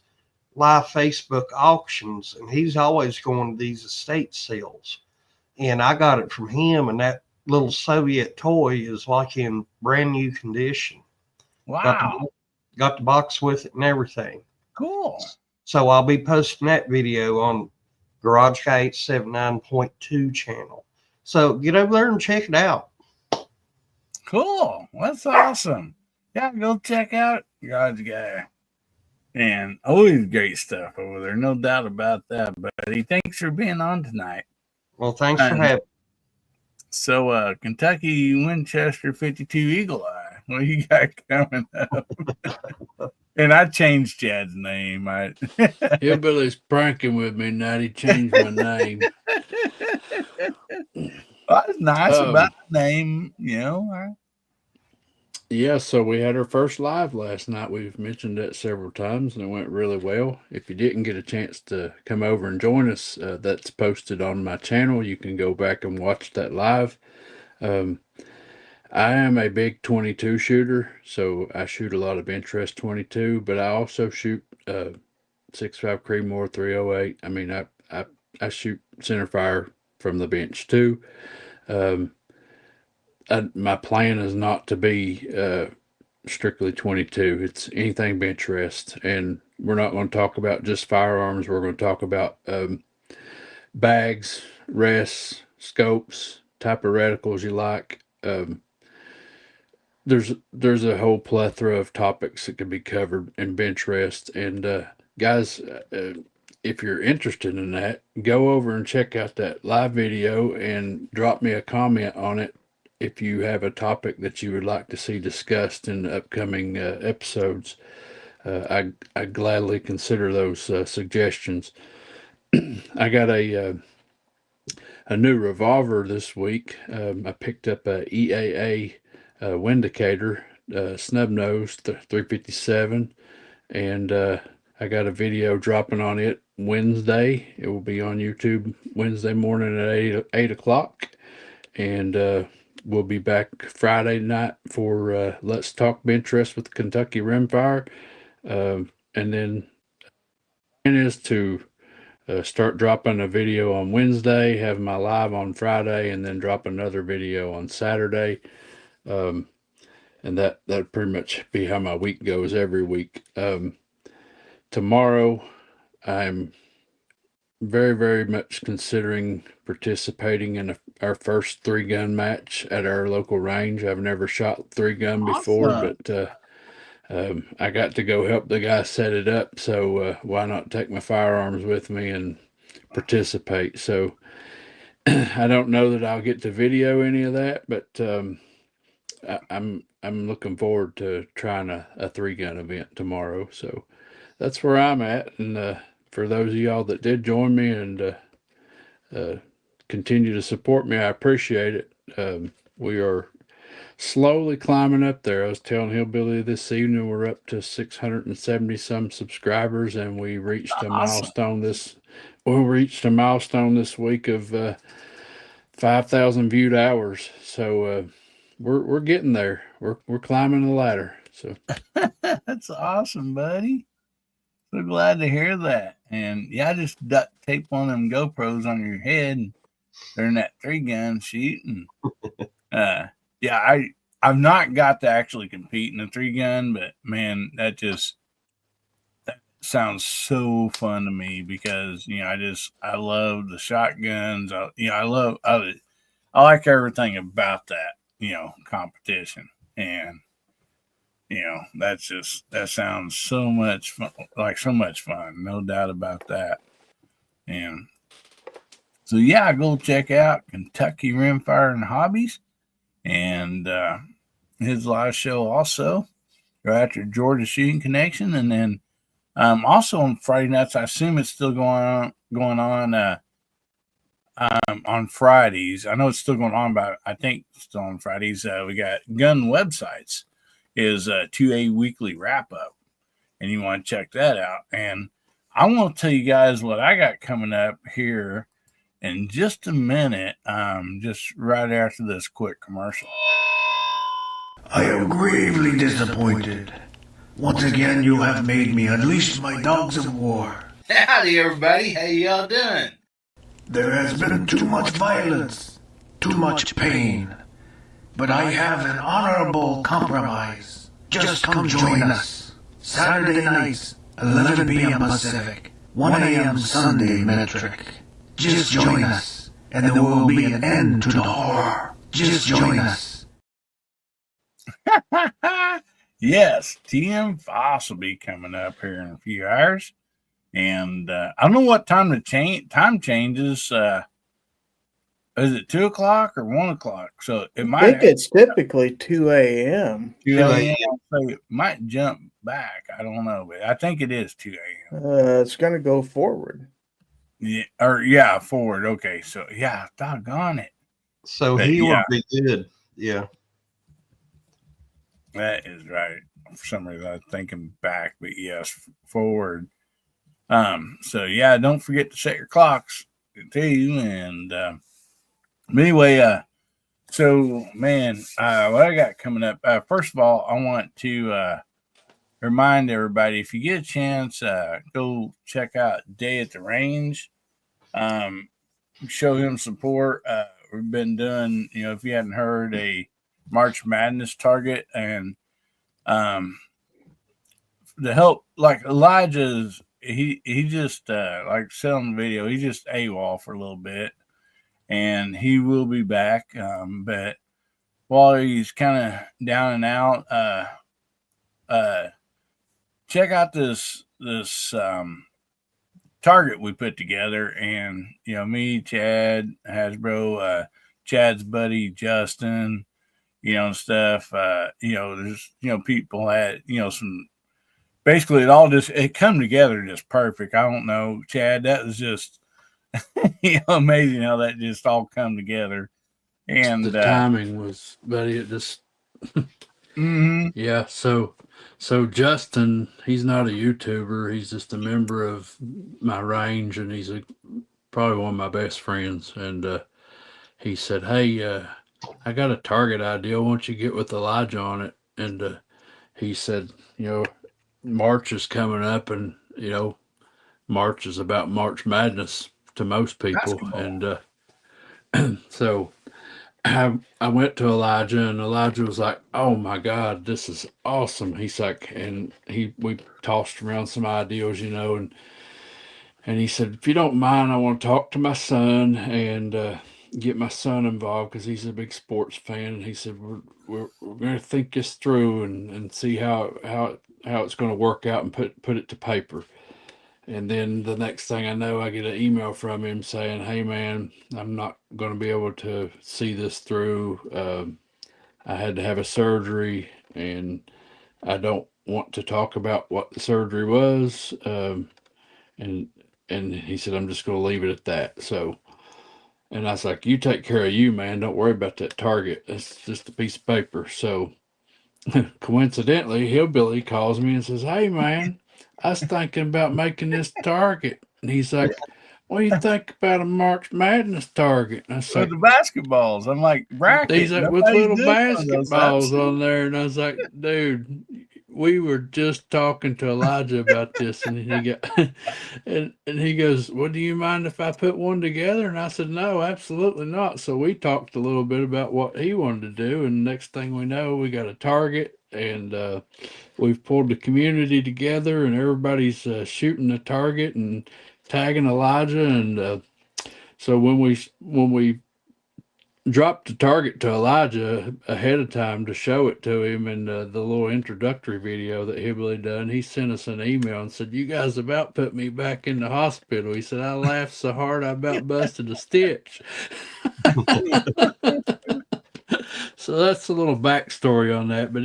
live Facebook auctions, and he's always going to these estate sales. And I got it from him, and that little Soviet toy is like in brand new condition. Wow. Got the box with it and everything. Cool. So I'll be posting that video on Garage Guy 879.2 channel. So get over there and check it out. Cool. That's awesome. Yeah, go check out Garage Guy. And always great stuff over there. No doubt about that, buddy. Thanks for being on tonight. Well, thanks for having me. So, Kentucky Winchester 52 Eagle Eye. What do you got coming up? And I changed Chad's name. Hillbilly's pranking with me now. He changed my name. That's nice about the name, you know. Yeah, so we had our first live last night. We've mentioned that several times, and it went really well. If you didn't get a chance to come over and join us, that's posted on my channel. You can go back and watch that live. I am a big 22 shooter, so I shoot a lot of interest 22, but I also shoot 6.5 Creedmoor 308. I mean, I shoot center fire from the bench too. My plan is not to be strictly 22. It's anything bench rest, and we're not going to talk about just firearms. We're going to talk about bags, rests, scopes, type of reticles you like. There's a whole plethora of topics that can be covered in bench rest. And guys, if you're interested in that, go over and check out that live video and drop me a comment on it if you have a topic that you would like to see discussed in the upcoming episodes. I gladly consider those suggestions. I got a new revolver this week. I picked up a EAA Windicator, snub nose 357, and I got a video dropping on it Wednesday. It will be on YouTube Wednesday morning at 8 o'clock, and we'll be back Friday night for Let's Talk Bench Rest with Kentucky Rimfire, and then the plan is to start dropping a video on Wednesday, have my live on Friday, and then drop another video on Saturday. And that'd pretty much be how my week goes every week. Tomorrow, I'm very, very much considering participating in our first 3-gun match at our local range. I've never shot 3-gun before, but I got to go help the guy set it up. So why not take my firearms with me and participate? So I don't know that I'll get to video any of that, but I'm looking forward to trying a 3-gun event tomorrow. So that's where I'm at. And for those of y'all that did join me and continue to support me, I appreciate it. We are slowly climbing up there. I was telling Hillbilly this evening we're up to 670 some subscribers, and we reached a milestone this week of 5,000 viewed hours. So we're getting there. We're climbing the ladder. So That's awesome, buddy. So glad to hear that. And yeah, I just duct tape one of them GoPros on your head during that 3-gun shoot. And yeah, I've not got to actually compete in a 3-gun, but man, that sounds so fun to me because I love the shotguns. I like everything about that competition, and that sounds so much fun, like so much fun, no doubt about that. And so yeah, go check out Kentucky Rimfire and Hobbies and his live show also. Go after Georgia Shooting Connection, and then also on Friday nights. I assume it's still going on Fridays. I know it's still going on, but I think it's still on Fridays. We got Gun Websites is a 2A weekly wrap up, and you want to check that out. And I want to tell you guys what I got coming up here in just a minute, just right after this quick commercial. I am gravely disappointed. Once again, you have made me unleash my dogs of war. Howdy, everybody. How y'all doing? There has been too much violence, too much pain. But I have an honorable compromise. Just come join us. Saturday nights, 11 p.m. Pacific, 1 a.m. Sunday metric. Just join us, and there will be an end to the horror. Just join us. Yes, TM Foss will be coming up here in a few hours. And I don't know what time time changes. Is it 2 o'clock or 1 o'clock? So it might. I think it's typically 2 a.m. 2 a.m. So it might jump back. I don't know, but I think it is 2 a.m. It's going to go forward. Yeah, forward. Okay, so yeah, doggone it. So he will be good. Yeah. That is right. For some reason, I was thinking back, but yes, forward. So yeah, don't forget to set your clocks too. And anyway, so man, what I got coming up. First of all, I want to remind everybody, if you get a chance, go check out Day at the Range. Show him support. We've been doing, if you hadn't heard, a March Madness target, and to help, like Elijah's, he just like selling the video, he just AWOL for a little bit, and he will be back. But while he's kind of down and out, check out this target we put together, and me, Chad, Hasbro, Chad's buddy Justin, stuff. There's people had some. Basically, it come together just perfect. I don't know, Chad. That was just amazing how that just all come together. And the timing was, buddy. It just yeah. So Justin, he's not a YouTuber. He's just a member of my range, and he's probably one of my best friends. And he said, "Hey, I got a target idea. Why don't you get with Elijah on it?" And he said, March is coming up, and March is about March Madness to most people. Basketball. And so I went to Elijah, and Elijah was like, "Oh my God, this is awesome." He's like, and we tossed around some ideas, and he said, "If you don't mind, I want to talk to my son and get my son involved because he's a big sports fan." And he said, "We're going to think this through and see how it's going to work out and put it to paper." And then the next thing I know, I get an email from him saying, "Hey man, I'm not going to be able to see this through. I had to have a surgery, and I don't want to talk about what the surgery was." And he said, "I'm just going to leave it at that." So, and I was like, "You take care of you, man. Don't worry about that target. It's just a piece of paper." So coincidentally, Hillbilly calls me and says, "Hey man, I was thinking about making this target." And he's like, what do you think about a March Madness target? And I was With like, the basketballs. I'm like, bracket. he's like, with Nobody's little doing one of those. basketballs on there. And I was like, dude, we were just talking to Elijah about this. And he got, and he goes, well, do you mind if I put one together? And I said, no, absolutely not. So we talked a little bit about what he wanted to do. And next thing we know, we got a target, and we've pulled the community together, and everybody's shooting the target and tagging Elijah. And so when we dropped the target to Elijah ahead of time to show it to him in the little introductory video that Hillbilly done, he sent us an email and said, you guys about put me back in the hospital. He said, I laughed so hard I about busted a stitch. So that's a little backstory on that, but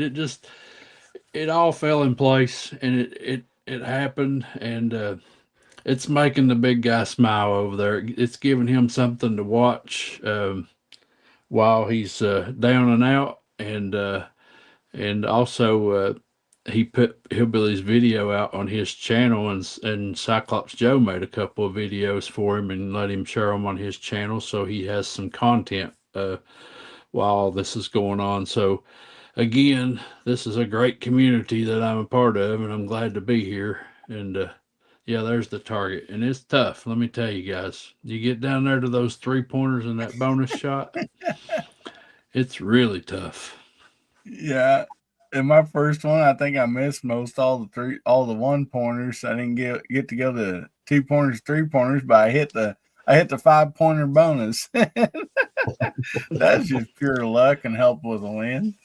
it all fell in place, and it happened, and it's making the big guy smile over there. It's giving him something to watch while he's down and out, and also he put Hillbilly's video out on his channel, and Cyclops Joe made a couple of videos for him and let him share them on his channel, so he has some content while all this is going on. So again, this is a great community that I'm a part of, and I'm glad to be here. And yeah, there's the target, and it's tough. Let me tell you guys, you get down there to those 3-pointers and that bonus shot, it's really tough. Yeah. In my first one, I think I missed all the 1-pointers. I didn't get to go to 2-pointers, 3-pointers, but I hit the 5-pointer bonus. That's just pure luck and help with a win.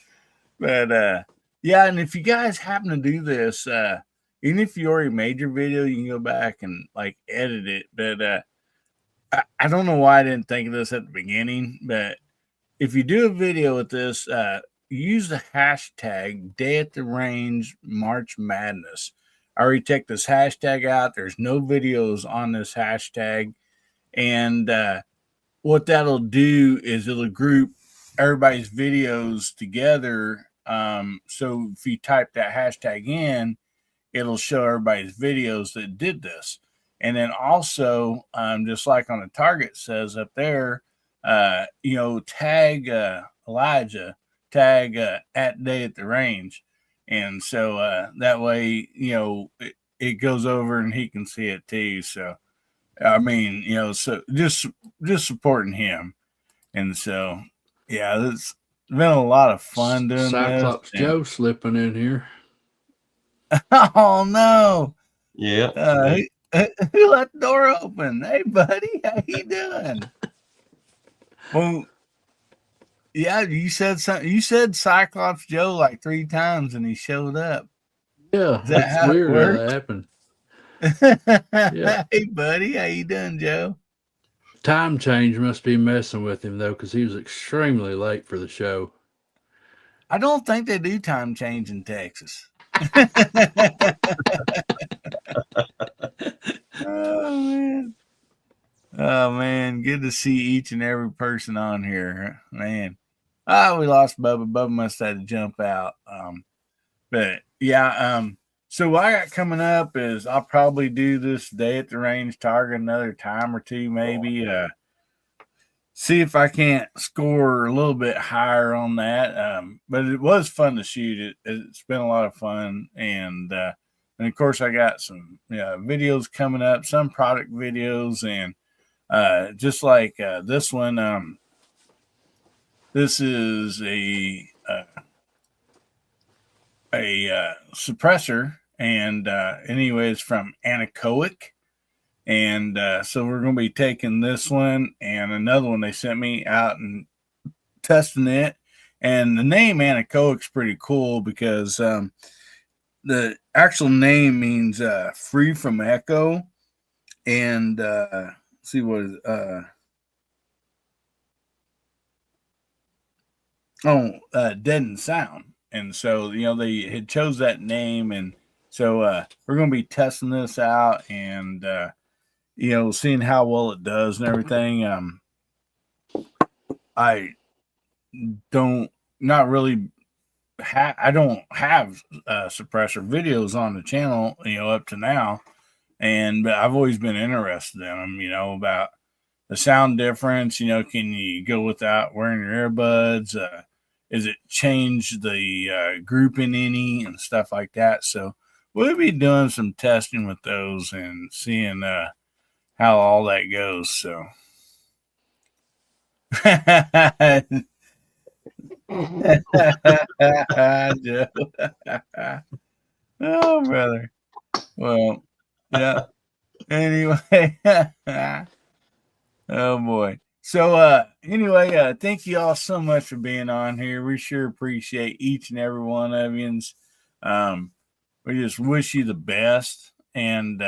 But yeah, and if you guys happen to do this, even if you already made your video, you can go back and like edit it. But I don't know why I didn't think of this at the beginning, but if you do a video with this, use the hashtag Day at the Range March Madness. I already checked this hashtag out. There's no videos on this hashtag. And what that'll do is it'll group everybody's videos together. So if you type that hashtag in, it'll show everybody's videos that did this. And then also, just like on the target says up there, tag Elijah, tag at Day at the Range. And so that way, it goes over and he can see it too. So, I mean, so just supporting him. And so, yeah, it's been a lot of fun doing Cyclops this. Joe slipping in here. Oh, no. Yeah. Who let the door open? Hey, buddy, how you doing? Well, yeah, you said something. You said Cyclops Joe like 3 times, and he showed up. Yeah, that's weird how that happened. Yeah. Hey, buddy, how you doing, Joe? Time change must be messing with him though, because he was extremely late for the show. I don't think they do time change in Texas. Oh man, good to see each and every person on here, man. We lost Bubba. Bubba must have to jump out. But yeah, so what I got coming up is I'll probably do this Day at the Range target another time or two, maybe. See if I can't score a little bit higher on that. But it was fun to shoot it. It's been a lot of fun, and of course I got some videos coming up, some product videos, and just like this one. This is a suppressor, and anyways, from Anechoic. And so we're going to be taking this one and another one they sent me out and testing it. And the name Anechoic's pretty cool because the actual name means free from echo. And see what is deadened sound. And so they had chose that name, and so we're going to be testing this out and seeing how well it does and everything. I don't have suppressor videos on the channel up to now, but I've always been interested in them, about the sound difference. Can you go without wearing your earbuds? Is it change the grouping any and stuff like that? So we'll be doing some testing with those and seeing how all that goes. So. Oh, brother. Well, yeah. Anyway. Oh boy. So anyway, thank you all so much for being on here. We sure appreciate each and every one of you. We just wish you the best. And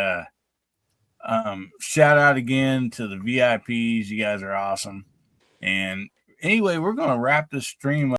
shout out again to the VIPs. You guys are awesome. And anyway, we're gonna wrap this stream up.